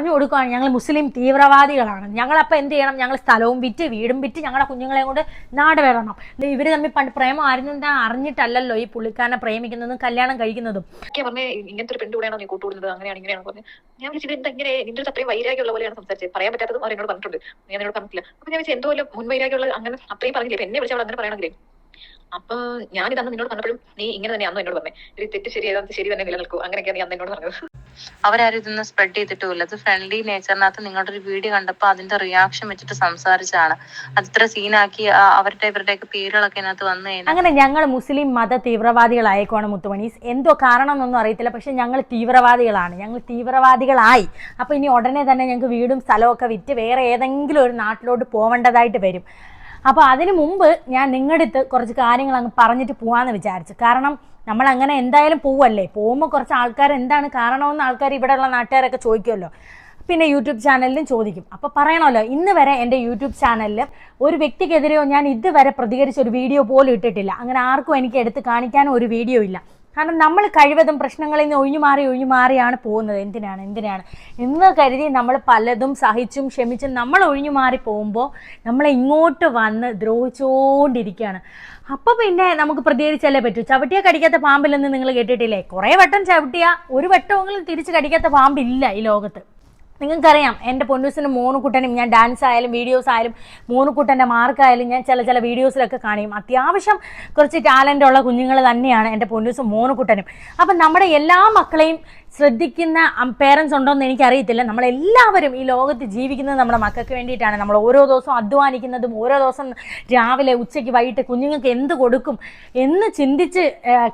പറഞ്ഞു കൊടുക്കുകയാണ് ഞങ്ങൾ മുസ്ലിം തീവ്രവാദികളാണ്. ഞങ്ങളപ്പോൾ എന്ത് ചെയ്യണം? ഞങ്ങൾ സ്ഥലവും വിറ്റ് വീടും വിറ്റ് ഞങ്ങളുടെ കുഞ്ഞുങ്ങളെ കൊണ്ട് നാട് വരണം. ഇവർ തമ്മിൽ പണ്ട് പ്രേമം ആയിരുന്നു അറിഞ്ഞിട്ടല്ലല്ലോ ഈ പുള്ളിക്കാരനെ പ്രേമിക്കുന്നതും കല്യാണം കഴിക്കുന്നതും. പറഞ്ഞേ ഇങ്ങനത്തെ ഒരു പെണ്ണുകൂടെയാണോ നീ കൂട്ടുകൂടുന്നത്, അങ്ങനെയാണ് ഇങ്ങനെയാണ് പറഞ്ഞത്. ഞാൻ വിളിച്ചത് എന്താ ഇങ്ങനെ നിന്റെ അടുത്ത് അത്രയും വൈരാഗ്യമുള്ള പോലെയാണ് സംസാരിച്ചത്. പറയാൻ പറ്റാത്തതും അവർ എന്നോട് പറഞ്ഞിട്ടുണ്ട്, ഞാൻ എന്നോട് പറഞ്ഞില്ല. അപ്പൊ ഞാൻ വെച്ചാൽ എന്തോ മുൻവൈരാഗ്യമുള്ള അങ്ങനെ അത്രയും പറഞ്ഞില്ലേ. എന്നെ വിളിച്ചവൾ അങ്ങനെ പറയണമെങ്കിലേ അപ്പൊ ഞാനിതന്ന് നിന്നോട് പറഞ്ഞപ്പോഴും നീ ഇങ്ങനെ തന്നെ അന്ന് എന്നോട് പറഞ്ഞേ, ഇത് തെറ്റ് ശരി ഏതാ ശരി തന്നെ നിലനിൽക്കൂ, അങ്ങനെയൊക്കെയാണ് നീ അന്ന് എന്നോട് പറഞ്ഞത്. അവരാരും ഇതൊന്നും സ്പ്രെഡ് ചെയ്തിട്ടുമില്ല. അത് ഫ്രണ്ട്ലി നേച്ചറിനകത്ത് നിങ്ങളുടെ ഒരു വീഡിയോ കണ്ടപ്പോൾ അതിന്റെ റിയാക്ഷൻ വെച്ചിട്ട് സംസാരിച്ചാണ്. അത് ഇത്ര സീനാക്കി അവരുടെ ഇവരുടെയൊക്കെ പേരുകളൊക്കെ അതിനകത്ത് വന്നു കഴിഞ്ഞാൽ അങ്ങനെ ഞങ്ങൾ മുസ്ലിം മത തീവ്രവാദികളായേക്കുവാണ് മുത്തുമണീസ്. എന്തോ കാരണം എന്നൊന്നും അറിയത്തില്ല, പക്ഷെ ഞങ്ങൾ തീവ്രവാദികളാണ്, ഞങ്ങൾ തീവ്രവാദികളായി. അപ്പൊ ഇനി ഉടനെ തന്നെ ഞങ്ങൾക്ക് വീടും സ്ഥലമൊക്കെ വിറ്റ് വേറെ ഏതെങ്കിലും ഒരു നാട്ടിലോട്ട് പോവേണ്ടതായിട്ട് വരും. അപ്പോൾ അതിനു മുമ്പ് ഞാൻ നിങ്ങളുടെ അടുത്ത് കുറച്ച് കാര്യങ്ങൾ അങ്ങ് പറഞ്ഞിട്ട് പോകാമെന്ന് വിചാരിച്ചു. കാരണം നമ്മൾ അങ്ങനെ എന്തായാലും പോവല്ലേ, പോകുമ്പോൾ കുറച്ച് ആൾക്കാർ എന്താണ് കാരണമെന്ന് ആൾക്കാർ ഇവിടെയുള്ള നാട്ടുകാരൊക്കെ ചോദിക്കുമല്ലോ, പിന്നെ യൂട്യൂബ് ചാനലിലും ചോദിക്കും. അപ്പോൾ പറയണമല്ലോ, ഇന്ന് വരെ എൻ്റെ യൂട്യൂബ് ചാനലിൽ ഒരു വ്യക്തിക്കെതിരെയോ ഞാൻ ഇതുവരെ പ്രതികരിച്ച ഒരു വീഡിയോ പോലും ഇട്ടിട്ടില്ല. അങ്ങനെ ആർക്കും എനിക്ക് എടുത്ത് കാണിക്കാനും ഒരു വീഡിയോ ഇല്ല. കാരണം നമ്മൾ കഴിവതും പ്രശ്നങ്ങളിൽ നിന്ന് ഒഴിഞ്ഞു മാറിയാണ് പോകുന്നത്. എന്തിനാണ് എന്ന് കരുതി നമ്മൾ പലതും സഹിച്ചും ക്ഷമിച്ചും നമ്മൾ ഒഴിഞ്ഞു മാറി പോകുമ്പോൾ നമ്മളെ ഇങ്ങോട്ട് വന്ന് ദ്രോഹിച്ചുകൊണ്ടിരിക്കുകയാണ്. അപ്പോൾ പിന്നെ നമുക്ക് പ്രതികരിച്ചല്ലേ പറ്റൂ. ചവിട്ടിയാൽ കടിക്കാത്ത പാമ്പില്ലെന്ന് നിങ്ങൾ കേട്ടിട്ടില്ലേ? കുറേ വട്ടം ചവിട്ടിയാൽ ഒരു വട്ടമെങ്കിലും തിരിച്ച് കടിക്കാത്ത പാമ്പില്ല ഈ ലോകത്ത്. നിങ്ങൾക്കറിയാം, എൻ്റെ പൊന്നൂസിനും മോനുകുട്ടനും ഞാൻ ഡാൻസ് ആയാലും വീഡിയോസ് ആയാലും മോനുകുട്ടൻ്റെ മാർക്കായാലും ഞാൻ ചില വീഡിയോസിലൊക്കെ കാണിക്കും. അത്യാവശ്യം കുറച്ച് ടാലൻ്റ് ഉള്ള കുഞ്ഞുങ്ങൾ തന്നെയാണ് എൻ്റെ പൊന്നൂസും മോനുകുട്ടനും. അപ്പം നമ്മുടെ എല്ലാ മക്കളെയും ശ്രദ്ധിക്കുന്ന പേരൻസ് ഉണ്ടോയെന്ന് എനിക്കറിയത്തില്ല. നമ്മളെല്ലാവരും ഈ ലോകത്ത് ജീവിക്കുന്നത് നമ്മുടെ മക്കൾക്ക് വേണ്ടിയിട്ടാണ്. നമ്മൾ ഓരോ ദിവസവും അധ്വാനിക്കുന്നതും ഓരോ ദിവസം രാവിലെ ഉച്ചയ്ക്ക് വൈകിട്ട് കുഞ്ഞുങ്ങൾക്ക് എന്ത് കൊടുക്കും എന്ന് ചിന്തിച്ച്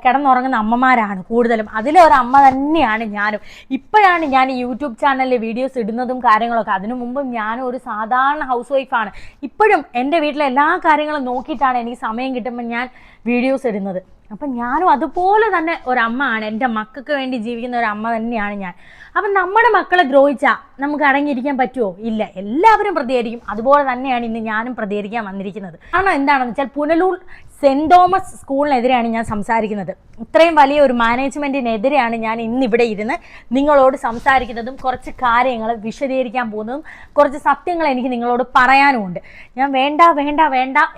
കിടന്നുറങ്ങുന്ന അമ്മമാരാണ് കൂടുതലും. അതിലൊരമ്മ തന്നെയാണ് ഞാനും. ഇപ്പോഴാണ് ഞാൻ ഈ യൂട്യൂബ് ചാനലിൽ വീഡിയോസ് ഇടുന്നതും കാര്യങ്ങളൊക്കെ. അതിനു മുമ്പും ഞാനും ഒരു സാധാരണ ഹൗസ് വൈഫാണ്. ഇപ്പോഴും എൻ്റെ വീട്ടിലെ എല്ലാ കാര്യങ്ങളും നോക്കിയിട്ടാണ് എനിക്ക് സമയം കിട്ടുമ്പോൾ ഞാൻ വീഡിയോസ് ഇടുന്നത്. അപ്പം ഞാനും അതുപോലെ തന്നെ ഒരമ്മ ആണ്. എൻ്റെ മക്കൾക്ക് വേണ്ടി ജീവിക്കുന്ന ഒരു അമ്മ തന്നെയാണ് ഞാൻ. അപ്പം നമ്മുടെ മക്കളെ ദ്രോഹിച്ചാൽ നമുക്ക് അടങ്ങിയിരിക്കാൻ പറ്റുമോ? ഇല്ല, എല്ലാവരും പ്രതികരിക്കും. അതുപോലെ തന്നെയാണ് ഇന്ന് ഞാനും പ്രതികരിക്കാൻ വന്നിരിക്കുന്നത്. കാരണം എന്താണെന്ന് വെച്ചാൽ പുനലൂർ സെൻറ് തോമസ് സ്കൂളിനെതിരെയാണ് ഞാൻ സംസാരിക്കുന്നത്. ഇത്രയും വലിയ ഒരു മാനേജ്മെൻറ്റിനെതിരെയാണ് ഞാൻ ഇന്നിവിടെ ഇരുന്ന് നിങ്ങളോട് സംസാരിക്കുന്നതും കുറച്ച് കാര്യങ്ങൾ വിശദീകരിക്കാൻ പോകുന്നതും കുറച്ച് സത്യങ്ങൾ എനിക്ക് നിങ്ങളോട് പറയാനുമുണ്ട്. ഞാൻ വേണ്ട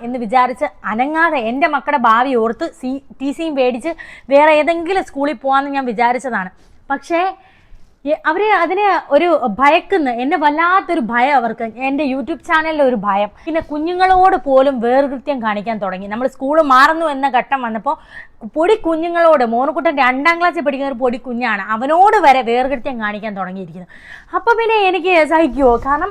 എന്ന് വിചാരിച്ച് അനങ്ങാതെ എൻ്റെ മക്കളുടെ ഭാവി ഓർത്ത് TCയും മേടിച്ച് വേറെ ഏതെങ്കിലും സ്കൂളിൽ പോകാമെന്ന് ഞാൻ വിചാരിച്ചതാണ്. പക്ഷേ അവർ അതിനെ ഒരു ഭയക്കുന്ന എന്നെ വല്ലാത്തൊരു ഭയം അവർക്ക്. എൻ്റെ യൂട്യൂബ് ചാനലിലെ ഒരു ഭയം. പിന്നെ കുഞ്ഞുങ്ങളോട് പോലും വേർകൃത്യം കാണിക്കാൻ തുടങ്ങി. നമ്മൾ സ്കൂൾ മാറുന്നു എന്ന ഘട്ടം വന്നപ്പോൾ പൊടി കുഞ്ഞുങ്ങളോട്, മോനുകുട്ടൻ 2ാം ക്ലാസ്സിൽ പഠിക്കുന്ന ഒരു പൊടി കുഞ്ഞാണ്, അവനോട് വരെ വേർകൃത്യം കാണിക്കാൻ തുടങ്ങിയിരിക്കുന്നു. അപ്പോൾ പിന്നെ എനിക്ക് സഹിക്കുമോ? കാരണം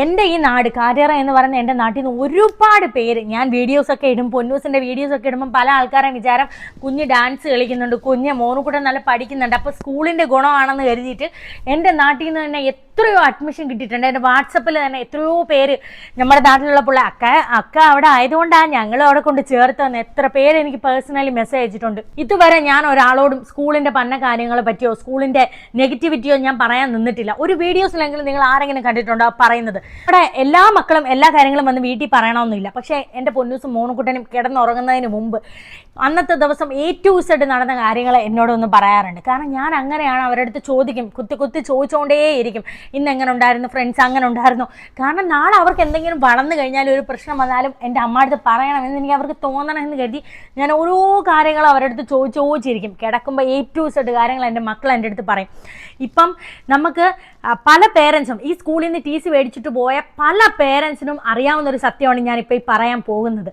എൻ്റെ ഈ നാട് കാരേറ എന്ന് പറയുന്ന എൻ്റെ നാട്ടിൽ നിന്ന് ഒരുപാട് പേര്, ഞാൻ വീഡിയോസൊക്കെ ഇടും, പൊന്നൂസിൻ്റെ വീഡിയോസൊക്കെ ഇടുമ്പം പല ആൾക്കാരും വിചാരം കുഞ്ഞ് ഡാൻസ് കളിക്കുന്നുണ്ട്, കുഞ്ഞ് മോനുകുട്ടൻ നല്ല പഠിക്കുന്നുണ്ട്, അപ്പോൾ സ്കൂളിൻ്റെ ഗുണമാണെന്ന് കരുതിയിട്ട് എൻ്റെ നാട്ടിൽ നിന്ന് തന്നെ എത്രയോ അഡ്മിഷൻ കിട്ടിയിട്ടുണ്ട്. എൻ്റെ വാട്സപ്പിൽ തന്നെ എത്രയോ പേര് നമ്മുടെ നാട്ടിലുള്ള പിള്ളേ അക്ക അവിടെ ആയതുകൊണ്ടാണ് ഞങ്ങളും അവിടെ കൊണ്ട് ചേർത്തതെന്ന് എത്ര പേര് എനിക്ക് പേഴ്സണലി മെസ്സേജ് അയച്ചിട്ടുണ്ട്. ഇതുവരെ ഞാൻ ഒരാളോടും സ്കൂളിൻ്റെ പന്ന കാര്യങ്ങളെ പറ്റിയോ സ്കൂളിൻ്റെ നെഗറ്റിവിറ്റിയോ ഞാൻ പറയാൻ നിന്നിട്ടില്ല. ഒരു വീഡിയോസിലെങ്കിലും നിങ്ങൾ ആരെങ്കിലും കണ്ടിട്ടുണ്ടോ പറയുന്നത്? അവിടെ എല്ലാ മക്കളും എല്ലാ കാര്യങ്ങളും വന്ന് വീട്ടിൽ പറയണമെന്നില്ല. പക്ഷേ എൻ്റെ പൊന്നൂസും മോനുകുട്ടനും കിടന്നുറങ്ങുന്നതിന് മുമ്പ് അന്നത്തെ ദിവസം A to Z നടന്ന കാര്യങ്ങൾ എന്നോടൊന്ന് പറയാറുണ്ട്. കാരണം ഞാൻ അങ്ങനെയാണ്. അവരുടെ അടുത്ത് ചോദിക്കും, കുത്തി ചോദിച്ചുകൊണ്ടേയിരിക്കും, ഇന്ന് എങ്ങനെ ഉണ്ടായിരുന്നു, ഫ്രണ്ട്സ് അങ്ങനെ ഉണ്ടായിരുന്നു. കാരണം നാളെ അവർക്ക് എന്തെങ്കിലും വളർന്നു കഴിഞ്ഞാൽ ഒരു പ്രശ്നം വന്നാലും എൻ്റെ അമ്മ അടുത്ത് പറയണമെന്ന് എനിക്ക് അവർക്ക് തോന്നണമെന്ന് കരുതി ഞാൻ ഓരോ കാര്യങ്ങളും അവരുടെ അടുത്ത് ചോദിച്ചിരിക്കും. കിടക്കുമ്പോൾ A to Z കാര്യങ്ങൾ എൻ്റെ മക്കൾ എൻ്റെ അടുത്ത് പറയും. ഇപ്പം നമുക്ക് പല പേരൻസും ഈ സ്കൂളിൽ നിന്ന് TC മേടിച്ചിട്ട് പോയ പല പേരൻസിനും അറിയാവുന്ന ഒരു സത്യമാണ് ഞാനിപ്പോൾ ഈ പറയാൻ പോകുന്നത്.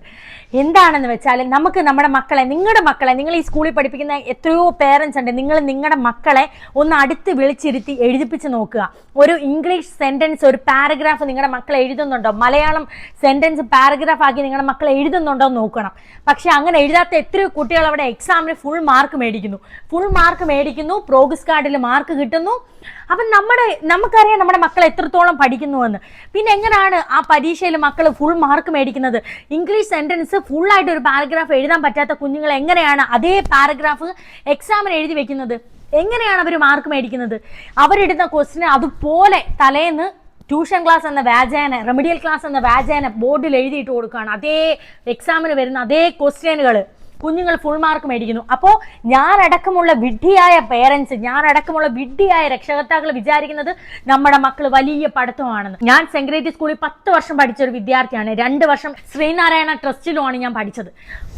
എന്താണെന്ന് വെച്ചാൽ നമുക്ക് നമ്മുടെ മക്കളെ, നിങ്ങളുടെ മക്കളെ, നിങ്ങൾ ഈ സ്കൂളിൽ പഠിപ്പിക്കുന്ന എത്രയോ പേരൻസ് ഉണ്ട്, നിങ്ങളുടെ മക്കളെ ഒന്ന് അടുത്ത് വിളിച്ചിരുത്തി എഴുതിപ്പിച്ച് നോക്കുക. ഒരു ഇംഗ്ലീഷ് സെൻറ്റൻസ്, ഒരു പാരഗ്രാഫ് നിങ്ങളുടെ മക്കൾ എഴുതുന്നുണ്ടോ? മലയാളം സെൻറ്റൻസ് പാരഗ്രാഫ് ആക്കി നിങ്ങളുടെ മക്കൾ എഴുതുന്നുണ്ടോ എന്ന് നോക്കണം. പക്ഷെ അങ്ങനെ എഴുതാത്ത എത്രയോ കുട്ടികൾ അവിടെ എക്സാമിന് ഫുൾ മാർക്ക് മേടിക്കുന്നു, പ്രോഗ്രസ് കാർഡിൽ മാർക്ക് കിട്ടുന്നു. അപ്പം നമുക്കറിയാം നമ്മുടെ മക്കൾ എത്രത്തോളം പഠിക്കുന്നുവെന്ന്. പിന്നെ എങ്ങനെയാണ് ആ പരീക്ഷയിൽ മക്കൾ ഫുൾ മാർക്ക് മേടിക്കുന്നത്? ഇംഗ്ലീഷ് സെൻറ്റൻസ് ഫുള്ളായിട്ട് ഒരു പാരഗ്രാഫ് എഴുതാൻ പറ്റാത്ത കുഞ്ഞുങ്ങൾ എങ്ങനെയാണ് അതേ പാരഗ്രാഫ് എക്സാമിന് എഴുതി വെക്കുന്നത്? എങ്ങനെയാണ് അവർ മാർക്ക് മേടിക്കുന്നത്? അവരിടുന്ന ക്വസ്റ്റിന് അതുപോലെ തലേന്ന് ട്യൂഷൻ ക്ലാസ് എന്ന വ്യാജേന, റെമഡിയൽ ക്ലാസ് എന്ന വ്യാജേന ബോർഡിൽ എഴുതിയിട്ട് കൊടുക്കുകയാണ്. അതേ എക്സാമിന് വരുന്ന അതേ ക്വസ്റ്റ്യനുകൾ കുഞ്ഞുങ്ങൾ ഫുൾ മാർക്ക് മേടിക്കുന്നു. അപ്പോൾ ഞാനടക്കമുള്ള വിഡ്ഢിയായ പേരൻസ്, ഞാനടക്കമുള്ള വിഡ്ഢിയായ രക്ഷകർത്താക്കൾ വിചാരിക്കുന്നത് നമ്മുടെ മക്കൾ വലിയ പഠിത്തമാണെന്ന്. ഞാൻ സെന്റ് ഗ്രേറ്റ് സ്കൂളിൽ 10 വർഷം പഠിച്ച ഒരു വിദ്യാർത്ഥിയാണ്. 2 വർഷം ശ്രീനാരായണ ട്രസ്റ്റിലുമാണ് ഞാൻ പഠിച്ചത്.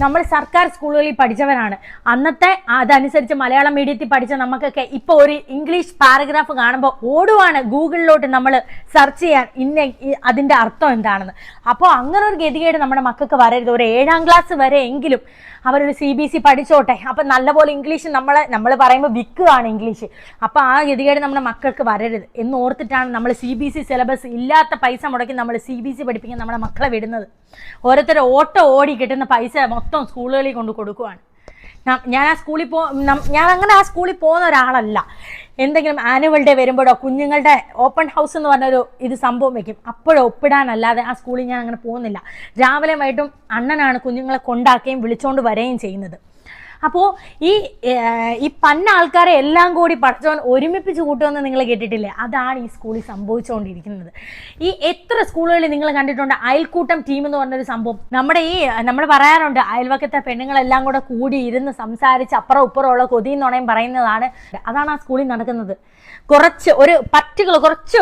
നമ്മൾ സർക്കാർ സ്കൂളുകളിൽ പഠിച്ചവരാണ്. അന്നത്തെ അതനുസരിച്ച് മലയാളം മീഡിയത്തിൽ പഠിച്ച നമുക്കൊക്കെ ഇപ്പോൾ ഒരു ഇംഗ്ലീഷ് പാരഗ്രാഫ് കാണുമ്പോൾ ഓടുവാണ് ഗൂഗിളിലോട്ട് നമ്മൾ സെർച്ച് ചെയ്യാൻ അതിൻ്റെ അർത്ഥം എന്താണെന്ന്. അപ്പോൾ അങ്ങനെ ഒരു ഗതികേട് നമ്മുടെ മക്കൾക്ക് വരരുത്. ഒരു 7ാം ക്ലാസ് വരെ എങ്കിലും അവരൊരു CBSE പഠിച്ചോട്ടെ. അപ്പം നല്ലപോലെ ഇംഗ്ലീഷ് നമ്മൾ പറയുമ്പോൾ വിൽക്കുകയാണ് ഇംഗ്ലീഷ്. അപ്പോൾ ആ ഗതികേട് നമ്മുടെ മക്കൾക്ക് വരരുത് എന്ന് ഓർത്തിട്ടാണ് നമ്മൾ CBSE സിലബസ് ഇല്ലാത്ത പൈസ മുടക്കി നമ്മൾ CBSE പഠിപ്പിക്കാൻ നമ്മുടെ മക്കളെ വിടുന്നത്. ഓരോരുത്തർ ഓടി കിട്ടുന്ന പൈസ മൊത്തം സ്കൂളുകളിൽ കൊണ്ട് കൊടുക്കുവാണ്. ഞാൻ അങ്ങനെ ആ സ്കൂളിൽ പോകുന്ന ഒരാളല്ല. എന്തെങ്കിലും ആനുവൽ ഡേ വരുമ്പോഴോ കുഞ്ഞുങ്ങളുടെ ഓപ്പൺ ഹൗസ് എന്ന് പറഞ്ഞൊരു സംഭവം വെക്കും, അപ്പോഴോ ഒപ്പിടാനല്ലാതെ ആ സ്കൂളിൽ ഞാൻ അങ്ങനെ പോകുന്നില്ല. രാവിലെ വൈകിട്ടും അണ്ണനാണ് കുഞ്ഞുങ്ങളെ കൊണ്ടാക്കുകയും വിളിച്ചുകൊണ്ട് വരികയും ചെയ്യുന്നത്. അപ്പോൾ ഈ പന്ന ആൾക്കാരെ എല്ലാം കൂടി പഠിച്ചവൻ ഒരുമിപ്പിച്ച് കൂട്ടുമെന്ന് നിങ്ങൾ കേട്ടിട്ടില്ലേ? അതാണ് ഈ സ്കൂളിൽ സംഭവിച്ചുകൊണ്ടിരിക്കുന്നത്. ഈ എത്ര സ്കൂളുകളിൽ നിങ്ങൾ കണ്ടിട്ടുണ്ട് അയൽക്കൂട്ടം ടീം എന്ന് പറഞ്ഞൊരു സംഭവം? നമ്മൾ പറയാറുണ്ട് അയൽവക്കത്തെ പെണ്ണുങ്ങളെല്ലാം കൂടി ഇരുന്ന് സംസാരിച്ച് അപ്പുറം ഇപ്പുറമുള്ള കൊതിയും നുണയും പറയുന്നതാണ്. അതാണ് ആ സ്കൂളിൽ നടക്കുന്നത്. കുറച്ച്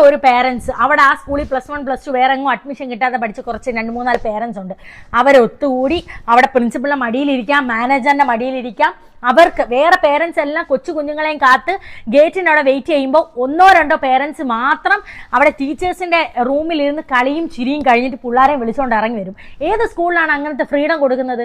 ഒരു പേരൻസ് അവിടെ ആ സ്കൂളിൽ +1 +2 വേറെ എങ്ങും അഡ്മിഷൻ കിട്ടാതെ പഠിച്ച് കുറച്ച് 2-3-4 പേരൻസ് ഉണ്ട്. അവരൊത്തുകൂടി അവിടെ പ്രിൻസിപ്പളിന്റെ മടിയിലിരിക്കാം, മാനേജറിന്റെ മടിയിലിരിക്കാം. അവർക്ക് വേറെ പേരൻസ് എല്ലാം കൊച്ചു കുഞ്ഞുങ്ങളെയും കാത്ത് ഗേറ്റിൻ്റെ അവിടെ വെയിറ്റ് ചെയ്യുമ്പോൾ 1-2 പേരൻസ് മാത്രം അവിടെ ടീച്ചേഴ്സിന്റെ റൂമിൽ ഇരുന്ന് കളിയും ചിരിയും കഴിഞ്ഞിട്ട് പിള്ളേരെയും വിളിച്ചുകൊണ്ട് ഇറങ്ങി വരും. ഏത് സ്കൂളിലാണ് അങ്ങനത്തെ ഫ്രീഡം കൊടുക്കുന്നത്?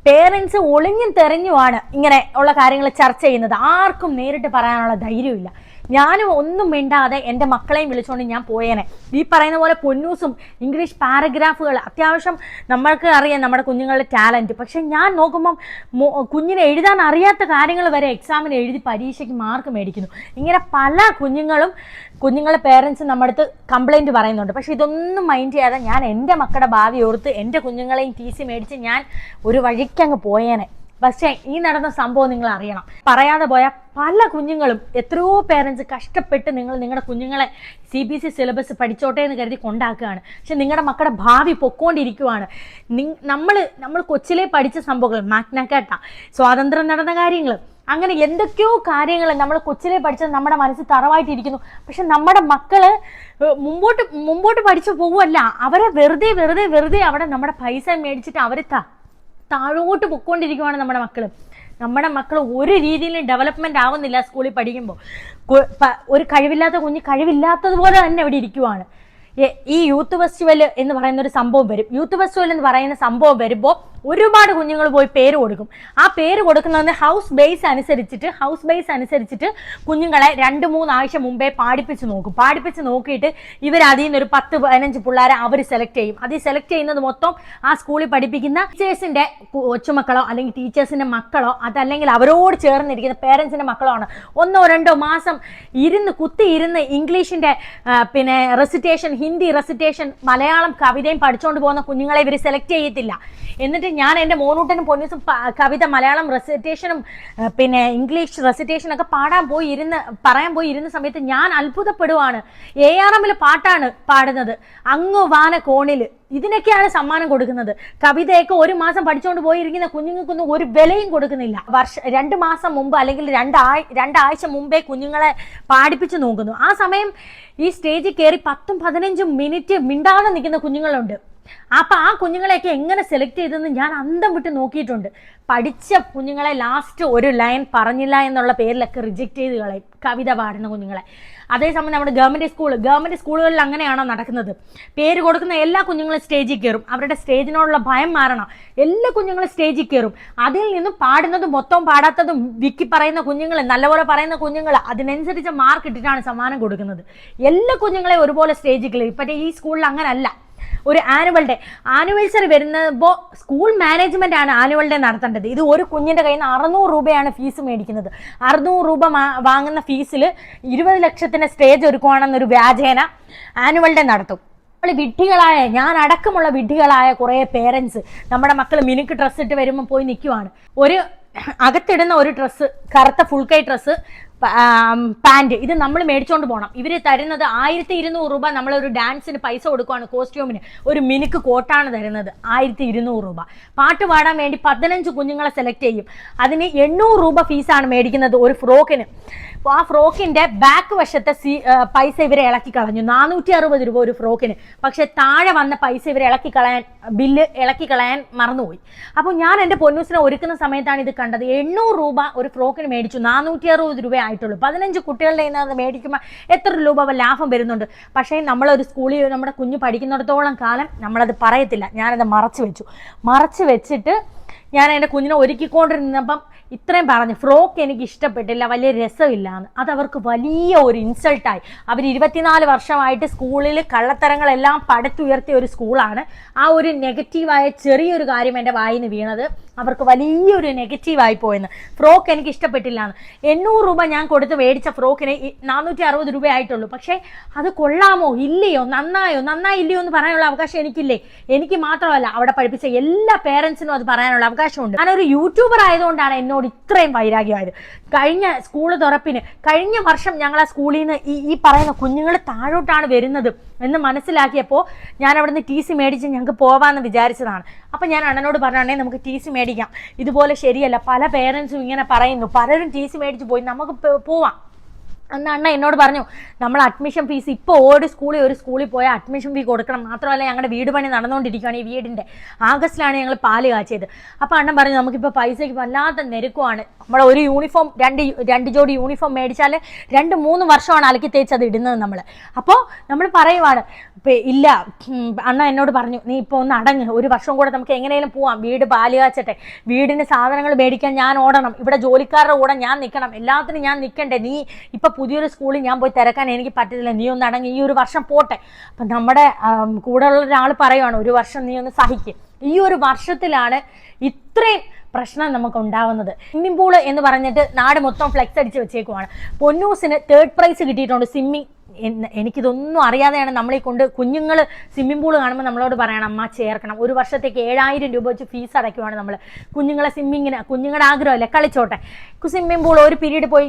പേരൻസ് ഒളിഞ്ഞും തെരഞ്ഞുമാണ് ഇങ്ങനെ ഉള്ള കാര്യങ്ങൾ ചർച്ച ചെയ്യുന്നത്. ആർക്കും നേരിട്ട് പറയാനുള്ള ധൈര്യമില്ല. ഞാനും ഒന്നും മിണ്ടാതെ എൻ്റെ മക്കളെയും വിളിച്ചുകൊണ്ട് ഞാൻ പോയേനെ. ഈ പറയുന്ന പോലെ പൊന്നൂസും ഇംഗ്ലീഷ് പാരഗ്രാഫുകൾ അത്യാവശ്യം നമ്മൾക്ക് അറിയാം നമ്മുടെ കുഞ്ഞുങ്ങളുടെ ടാലൻറ്റ്. പക്ഷെ ഞാൻ നോക്കുമ്പം കുഞ്ഞിനെ എഴുതാൻ അറിയാത്ത കാര്യങ്ങൾ വരെ എക്സാമിന് എഴുതി പരീക്ഷയ്ക്ക് മാർക്ക് മേടിക്കുന്നു. ഇങ്ങനെ പല കുഞ്ഞുങ്ങളെ പേരൻസ് നമ്മുടെ അടുത്ത് കംപ്ലൈൻറ്റ് പറയുന്നുണ്ട്. പക്ഷെ ഇതൊന്നും മൈൻഡ് ചെയ്യാതെ ഞാൻ എൻ്റെ മക്കളുടെ ഭാവി ഓർത്ത് എൻ്റെ കുഞ്ഞുങ്ങളെയും TC മേടിച്ച് ഞാൻ ഒരു വഴിക്കങ്ങ് പോയേനെ. പക്ഷേ ഈ നടന്ന സംഭവം നിങ്ങൾ അറിയണം. പറയാതെ പോയ പല കുഞ്ഞുങ്ങളും എത്രയോ പേരൻസ് കഷ്ടപ്പെട്ട് നിങ്ങളുടെ കുഞ്ഞുങ്ങളെ CBSE സിലബസ് പഠിച്ചോട്ടെ എന്ന് കരുതി കൊണ്ടാക്കുകയാണ്. പക്ഷെ നിങ്ങളുടെ മക്കളുടെ ഭാവി പൊക്കോണ്ടിരിക്കുവാണ്. നമ്മൾ കൊച്ചിലെ പഠിച്ച സംഭവങ്ങൾ, മാഗ്ന കാർട്ട, സ്വാതന്ത്ര്യം നടന്ന കാര്യങ്ങൾ, അങ്ങനെ എന്തൊക്കെയോ കാര്യങ്ങൾ നമ്മൾ കൊച്ചിലെ പഠിച്ചത് നമ്മുടെ മനസ്സിൽ തറവായിട്ടിരിക്കുന്നു. പക്ഷെ നമ്മുടെ മക്കള് മുമ്പോട്ട് പഠിച്ചു പോവുമല്ല, അവരെ വെറുതെ അവിടെ നമ്മുടെ പൈസ മേടിച്ചിട്ട് അവർ താഴോട്ട് പൊക്കോണ്ടിരിക്കുവാണ് നമ്മുടെ മക്കൾ ഒരു രീതിയിലും ഡെവലപ്മെന്റ് ആവുന്നില്ല. സ്കൂളിൽ പഠിക്കുമ്പോൾ ഒരു കഴിവില്ലാത്ത കുഞ്ഞ് കഴിവില്ലാത്തതുപോലെ തന്നെ അവിടെ ഇരിക്കുവാണ്. ഈ യൂത്ത് ഫെസ്റ്റിവൽ എന്ന് പറയുന്ന ഒരു സംഭവം വരും. യൂത്ത് ഫെസ്റ്റിവൽ എന്ന് പറയുന്ന സംഭവം വരുമ്പോൾ ഒരുപാട് കുഞ്ഞുങ്ങൾ പോയി പേര് കൊടുക്കും. ആ പേര് കൊടുക്കുന്നതിന് ഹൗസ് ബേസ് അനുസരിച്ചിട്ട് കുഞ്ഞുങ്ങളെ 2-3 ആഴ്ച മുമ്പേ പാടിപ്പിച്ച് നോക്കിയിട്ട് ഇവർ അതിൽ നിന്നൊരു 10-15 പിള്ളേരെ അവർ സെലക്ട് ചെയ്യും. അത് സെലക്ട് ചെയ്യുന്നത് മൊത്തം ആ സ്കൂളിൽ പഠിപ്പിക്കുന്ന ടീച്ചേഴ്സിന്റെ കൊച്ചുമക്കളോ അല്ലെങ്കിൽ ടീച്ചേഴ്സിന്റെ മക്കളോ അതല്ലെങ്കിൽ അവരോട് ചേർന്നിരിക്കുന്ന പേരൻസിന്റെ മക്കളോ ആണ്. 1-2 മാസം കുത്തിയിരുന്ന് ഇംഗ്ലീഷിന്റെ റെസിറ്റേഷൻ, ഹിന്ദി റെസിറ്റേഷൻ, മലയാളം കവിതയും പഠിച്ചുകൊണ്ട് പോകുന്ന കുഞ്ഞുങ്ങളെ ഇവർ സെലക്ട് ചെയ്യത്തില്ല. എന്നിട്ട് ഞാൻ എൻ്റെ മോനൂട്ടനും പൊന്നൂസും കവിത, മലയാളം റെസിറ്റേഷനും ഇംഗ്ലീഷ് റെസിറ്റേഷനൊക്കെ പറയാൻ പോയി ഇരുന്ന സമയത്ത് ഞാൻ അത്ഭുതപ്പെടുവാണ്. ARM പാട്ടാണ് പാടുന്നത്, അങ്ങ് വാന കോണിൽ. ഇതിനൊക്കെയാണ് സമ്മാനം കൊടുക്കുന്നത്. കവിതയൊക്കെ 1 മാസം പഠിച്ചുകൊണ്ട് പോയിരിക്കുന്ന കുഞ്ഞുങ്ങൾക്കൊന്നും ഒരു വിലയും കൊടുക്കുന്നില്ല. 2 മാസം മുമ്പ് അല്ലെങ്കിൽ 2 ആഴ്ച മുമ്പേ കുഞ്ഞുങ്ങളെ പാടിപ്പിച്ച് നോക്കുന്നു. ആ സമയം ഈ സ്റ്റേജിൽ കയറി 10-15 മിനിറ്റ് മിണ്ടാതെ നിൽക്കുന്ന കുഞ്ഞുങ്ങളുണ്ട്. അപ്പൊ ആ കുഞ്ഞുങ്ങളെയൊക്കെ എങ്ങനെ സെലക്ട് ചെയ്തെന്ന് ഞാൻ അന്തം വിട്ട് നോക്കിയിട്ടുണ്ട്. പഠിച്ച കുഞ്ഞുങ്ങളെ ലാസ്റ്റ് ഒരു ലൈൻ പറഞ്ഞില്ല എന്നുള്ള പേരിലൊക്കെ റിജക്ട് ചെയ്ത് കളയും കവിത പാടുന്ന കുഞ്ഞുങ്ങളെ. അതേസമയം നമ്മുടെ ഗവൺമെന്റ് സ്കൂളുകളിൽ അങ്ങനെയാണോ നടക്കുന്നത്? പേര് കൊടുക്കുന്ന എല്ലാ കുഞ്ഞുങ്ങളും സ്റ്റേജിൽ കയറും. അവരുടെ സ്റ്റേജിനോടുള്ള ഭയം മാറണം. എല്ലാ കുഞ്ഞുങ്ങളും സ്റ്റേജിൽ കയറും. അതിൽ നിന്നും പാടുന്നതും മൊത്തം പാടാത്തതും വിക്കി പറയുന്ന കുഞ്ഞുങ്ങൾ, നല്ലപോലെ പറയുന്ന കുഞ്ഞുങ്ങൾ, അതിനനുസരിച്ച് മാർക്ക് ഇട്ടിട്ടാണ് സമ്മാനം കൊടുക്കുന്നത്. എല്ലാ കുഞ്ഞുങ്ങളെയും ഒരുപോലെ സ്റ്റേജിൽ കയറും. ഇപ്പോഴത്തെ ഈ സ്കൂളിൽ അങ്ങനല്ല. ഒരു ആനുവൽസറി വരുമ്പോൾ സ്കൂൾ മാനേജ്മെന്റ് ആണ് ആനുവൽ ഡേ നടത്തേണ്ടത്. ഇത് ഒരു കുഞ്ഞിന്റെ കയ്യിൽ നിന്ന് 600 രൂപയാണ് ഫീസ് മേടിക്കുന്നത്. 600 രൂപ വാങ്ങുന്ന ഫീസിൽ 20 ലക്ഷത്തിന്റെ സ്റ്റേജ് ഒരുക്കുവാണെന്നൊരു വ്യാജേന ആനുവൽ ഡേ നടത്തും. ഞാൻ അടക്കമുള്ള വിഡ്ഢികളായ കുറെ പേരൻസ് നമ്മുടെ മക്കൾ മിനുക്ക് ഡ്രസ്സ് ഇട്ട് വരുമ്പോൾ പോയി നിൽക്കുവാണ്. അകത്തിടുന്ന ഒരു ഡ്രസ്സ്, കറുത്ത ഫുൾ കൈ ഡ്രസ്സ്, പാൻറ് ഇത് നമ്മൾ മേടിച്ചോണ്ട് പോകണം. ഇവർ തരുന്നത് 1200 രൂപ. നമ്മളൊരു ഡാൻസിന് പൈസ കൊടുക്കുവാണ്, കോസ്റ്റ്യൂമിന് ഒരു മിനുക്ക് കോട്ടാണ് തരുന്നത്, 1200 രൂപ. പാട്ട് പാടാൻ വേണ്ടി 15 കുഞ്ഞുങ്ങളെ സെലക്ട് ചെയ്യും. അതിന് 800 രൂപ ഫീസാണ് മേടിക്കുന്നത് ഒരു ഫ്രോക്കിന്. അപ്പോൾ ആ ഫ്രോക്കിന്റെ ബാക്ക് വശത്തെ പൈസ ഇവരെ ഇളക്കി കളഞ്ഞു, 460 രൂപ ഒരു ഫ്രോക്കിന്. പക്ഷെ താഴെ വന്ന പൈസ ഇവരെ ബില്ല് ഇളക്കി കളയാൻ മറന്നുപോയി. അപ്പോൾ ഞാൻ എൻ്റെ പൊന്നൂസിനെ ഒരുക്കുന്ന സമയത്താണ് ഇത് കണ്ടത്. 800 രൂപ ഒരു ഫ്രോക്കിന് മേടിച്ചു, 460 രൂപ ആയിട്ടുള്ളൂ. 15 കുട്ടികളുടെ അത് മേടിക്കുമ്പോൾ എത്ര രൂപ ലാഭം വരുന്നുണ്ട്. പക്ഷേ നമ്മളൊരു സ്കൂളിൽ നമ്മുടെ കുഞ്ഞ് പഠിക്കുന്നിടത്തോളം കാലം നമ്മളത് പറയത്തില്ല. ഞാനത് മറച്ചു വെച്ചിട്ട് ഞാൻ എൻ്റെ കുഞ്ഞിനെ ഒരുക്കിക്കൊണ്ടിരുന്നപ്പം ഇത്രയും പറഞ്ഞു, ഫ്രോക്ക് എനിക്ക് ഇഷ്ടപ്പെട്ടില്ല, വലിയ രസമില്ലാന്ന്. അതവർക്ക് വലിയ ഒരു ഇൻസൾട്ടായി. അവർ 24 വർഷമായിട്ട് സ്കൂളിൽ കള്ളത്തരങ്ങളെല്ലാം പടുത്തുയർത്തിയ ഒരു സ്കൂളാണ്. ആ ഒരു നെഗറ്റീവായ ചെറിയൊരു കാര്യം എൻ്റെ വായിന്ന് വീണത് അവർക്ക് വലിയൊരു നെഗറ്റീവായി പോയെന്ന്. ഫ്രോക്ക് എനിക്ക് ഇഷ്ടപ്പെട്ടില്ല എന്ന്. 800 രൂപ ഞാൻ കൊടുത്ത് മേടിച്ച ഫ്രോക്കിന് 460 രൂപ ആയിട്ടുള്ളൂ. പക്ഷേ അത് കൊള്ളാമോ ഇല്ലയോ, നന്നായില്ലയോ എന്ന് പറയാനുള്ള അവകാശം എനിക്കില്ലേ? എനിക്ക് മാത്രമല്ല, അവിടെ പഠിപ്പിച്ച എല്ലാ പേരൻസിനും അത് പറയാനുള്ള അവകാശമുണ്ട്. ഞാനൊരു യൂട്യൂബർ ആയതുകൊണ്ടാണ് എന്നോട് ഇത്രയും വൈരാഗ്യമായത്. കഴിഞ്ഞ സ്കൂൾ തുറപ്പിന് കഴിഞ്ഞ വർഷം ഞങ്ങൾ ആ സ്കൂളിൽ നിന്ന് ഈ പറയുന്ന കുഞ്ഞുങ്ങൾ താഴോട്ടാണ് വരുന്നത് എന്ന് മനസ്സിലാക്കിയപ്പോൾ ഞാൻ അവിടെ നിന്ന് TC മേടിച്ച് ഞങ്ങൾക്ക് പോവാമെന്ന് വിചാരിച്ചതാണ്. അപ്പം ഞാൻ അണ്ണനോട് പറഞ്ഞാണേ നമുക്ക് TC മേടിക്കാം, ഇതുപോലെ ശരിയല്ല, പല പേരൻസും ഇങ്ങനെ പറയുന്നു, പലരും TC മേടിച്ച് പോയി, നമുക്ക് പോവാം. അന്ന് അണ്ണ എന്നോട് പറഞ്ഞു, നമ്മൾ അഡ്മിഷൻ ഫീസ് ഇപ്പോൾ ഒരു സ്കൂളിൽ പോയാൽ അഡ്മിഷൻ ഫീ കൊടുക്കണം. മാത്രമല്ല ഞങ്ങളുടെ വീട് പണി നടന്നുകൊണ്ടിരിക്കുകയാണ്. ഈ വീടിൻ്റെ ആഗസ്റ്റിലാണ് ഞങ്ങൾ പാല് കാച്ചിയത്. അപ്പോൾ അണ്ണൻ പറഞ്ഞു, നമുക്കിപ്പോൾ പൈസയ്ക്ക് വല്ലാത്ത നിരക്കുവാണ്. നമ്മൾ ഒരു യൂണിഫോം രണ്ട് ജോഡി യൂണിഫോം മേടിച്ചാൽ 2-3 വർഷമാണ് അലക്കി തേച്ചത് ഇടുന്നത് നമ്മൾ. അപ്പോൾ നമ്മൾ പറയുവാണ്, ഇല്ല. അണ്ണ എന്നോട് പറഞ്ഞു, നീ ഇപ്പോൾ ഒന്ന് അടങ്ങ്, ഒരു വർഷം കൂടെ നമുക്ക് എങ്ങനെയും പോവാം, വീട് പാല് കാച്ചട്ടെ, വീടിന് സാധനങ്ങൾ മേടിക്കാൻ ഞാൻ ഓടണം, ഇവിടെ ജോലിക്കാരുടെ കൂടെ ഞാൻ നിൽക്കണം, എല്ലാത്തിനും ഞാൻ നിൽക്കണ്ടേ, നീ ഇപ്പം പുതിയൊരു സ്കൂളിൽ ഞാൻ പോയി തിരക്കാൻ എനിക്ക് പറ്റത്തില്ല, നീ ഒന്ന് അടങ്ങി, ഈ ഒരു വർഷം പോട്ടെ. അപ്പം നമ്മുടെ കൂടെ ഉള്ള ഒരാൾ പറയുവാണ്, ഒരു വർഷം നീ ഒന്ന് സഹിക്കും. ഈ ഒരു വർഷത്തിലാണ് ഇത്രയും പ്രശ്നം നമുക്ക് ഉണ്ടാവുന്നത്. സ്വിമ്മിംഗ് പൂള് എന്ന് പറഞ്ഞിട്ട് നാട് മൊത്തം ഫ്ലെക്സ് അടിച്ച് വെച്ചേക്കുവാണ്. പൊന്നൂസിന് 3rd പ്രൈസ് കിട്ടിയിട്ടുണ്ട് സ്വിമ്മിങ്. എനിക്കിതൊന്നും അറിയാതെയാണ് നമ്മളീ കൊണ്ട് കുഞ്ഞുങ്ങൾ സ്വിമ്മിംഗ് പൂൾ കാണുമ്പോൾ നമ്മളോട് പറയണം, അമ്മ ചേർക്കണം. ഒരു വർഷത്തേക്ക് 7000 രൂപ വെച്ച് ഫീസ് അടയ്ക്കുവാണ് നമ്മൾ കുഞ്ഞുങ്ങളെ സ്വിമ്മിങ്ങിന്. കുഞ്ഞുങ്ങളുടെ ആഗ്രഹമല്ലേ, കളിച്ചോട്ടെ. സ്വിമ്മിംഗ് പൂൾ ഒരു പീരീഡ് പോയി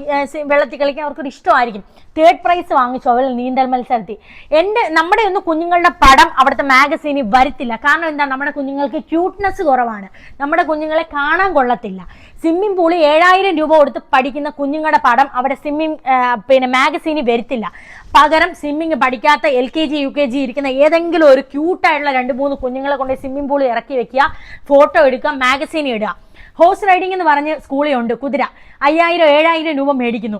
വെള്ളത്തിൽ കളിക്കാൻ അവർക്കൊരു ഇഷ്ടമായിരിക്കും. 3rd പ്രൈസ് വാങ്ങിച്ചു അവൾ നീന്തൽ മത്സരത്തിൽ. നമ്മുടെ ഒന്നും കുഞ്ഞുങ്ങളുടെ പടം അവിടുത്തെ മാഗസീനിൽ വരത്തില്ല. കാരണം എന്താ, നമ്മുടെ കുഞ്ഞുങ്ങൾക്ക് ക്യൂട്ട്നെസ് കുറവാണ്, നമ്മുടെ കുഞ്ഞുങ്ങളെ കാണാൻ കൊള്ളത്തില്ല. സ്വിമ്മിംഗ് പൂളിൽ 7000 രൂപ കൊടുത്ത് പഠിക്കുന്ന കുഞ്ഞുങ്ങളുടെ പടം അവിടെ മാഗസീനിൽ വരത്തില്ല. പകരം സ്വിമ്മിങ് പഠിക്കാത്ത LKG UKG ഇരിക്കുന്ന ഏതെങ്കിലും ഒരു ക്യൂട്ടായിട്ടുള്ള 2-3 കുഞ്ഞുങ്ങളെ കൊണ്ട് സ്വിമ്മിംഗ് പൂളിൽ ഇറക്കി വെക്കുക, ഫോട്ടോ എടുക്കുക, മാഗസീനിൽ ഇടുക. ഹോഴ്സ് റൈഡിംഗ് എന്ന് പറഞ്ഞ് സ്കൂളിൽ ഉണ്ട്, കുതിര 5000-7000 രൂപ മേടിക്കുന്നു.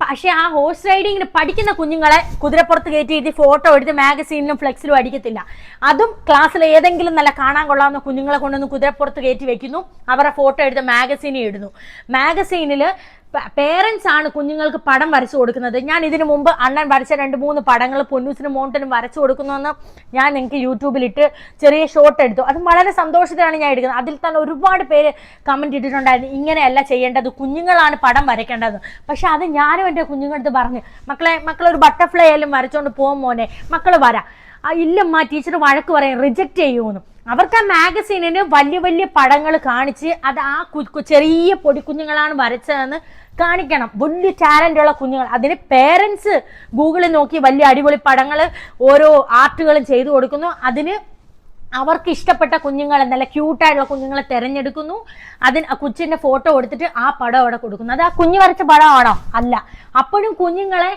പക്ഷെ ആ ഹോഴ്സ് റൈഡിങ്ങിന് പഠിക്കുന്ന കുഞ്ഞുങ്ങളെ കുതിരപ്പുറത്ത് കയറ്റി ഫോട്ടോ എടുത്ത് മാഗസീനിലും ഫ്ലെക്സിലും അടിക്കത്തില്ല. അതും ക്ലാസ്സിൽ ഏതെങ്കിലും നല്ല കാണാൻ കൊള്ളാവുന്ന കുഞ്ഞുങ്ങളെ കൊണ്ടൊന്ന് കുതിരപ്പുറത്ത് കയറ്റി വെക്കുന്നു, അവരുടെ ഫോട്ടോ എടുത്ത് മാഗസീനിൽ ഇടുന്നു. മാഗസീനിൽ പേരൻസ് ആണ് കുഞ്ഞുങ്ങൾക്ക് പടം വരച്ചു കൊടുക്കുന്നത്. ഞാൻ ഇതിനു മുമ്പ് അണ്ണൻ വരച്ച 2-3 പടങ്ങൾ പൊന്നൂസിനും മോണ്ടനും വരച്ചു കൊടുക്കുന്നുവെന്ന് ഞാൻ നിങ്ങൾക്ക് യൂട്യൂബിലിട്ട് ചെറിയ ഷോട്ട് എടുത്തു. അത് വളരെ സന്തോഷത്തിലാണ് ഞാൻ എടുക്കുന്നത്. അതിൽ തന്നെ ഒരുപാട് പേര് കമൻറ്റ് ഇട്ടിട്ടുണ്ടായിരുന്നു, ഇങ്ങനെയല്ല ചെയ്യേണ്ടത്, കുഞ്ഞുങ്ങളാണ് പടം വരയ്ക്കേണ്ടത്. പക്ഷെ അത് ഞാനും എൻ്റെ കുഞ്ഞുങ്ങളടുത്ത് പറഞ്ഞു, മക്കളൊരു ബട്ടർഫ്ലൈ ആയാലും വരച്ചോണ്ട് പോകും മോനെ, മക്കൾ വരാം. ഇല്ലമ്മ ടീച്ചർ വഴക്ക് പറയും, റിജക്റ്റ് ചെയ്യുമെന്ന്. അവർക്ക് ആ മാഗസീനിന് വലിയ വലിയ പടങ്ങൾ കാണിച്ച് അത് ആ ചെറിയ പൊടിക്കുഞ്ഞുങ്ങളാണ് വരച്ചതെന്ന് കാണിക്കണം. വലിയ ടാലൻ്റ് ഉള്ള കുഞ്ഞുങ്ങൾ. അതിന് പേരൻസ് ഗൂഗിളിൽ നോക്കി വലിയ അടിപൊളി പടങ്ങൾ ഓരോ ആർട്ടുകളും ചെയ്തു കൊടുക്കുന്നു. അതിന് അവർക്ക് ഇഷ്ടപ്പെട്ട കുഞ്ഞുങ്ങളെ, നല്ല ക്യൂട്ടായിട്ടുള്ള കുഞ്ഞുങ്ങളെ തിരഞ്ഞെടുക്കുന്നു. അതിന് ആ കൊച്ചിൻ്റെ ഫോട്ടോ എടുത്തിട്ട് ആ പടം അവിടെ കൊടുക്കുന്നു. അത് ആ കുഞ്ഞു വരച്ച പടമാണോ? അല്ല. അപ്പോഴും കുഞ്ഞുങ്ങളെ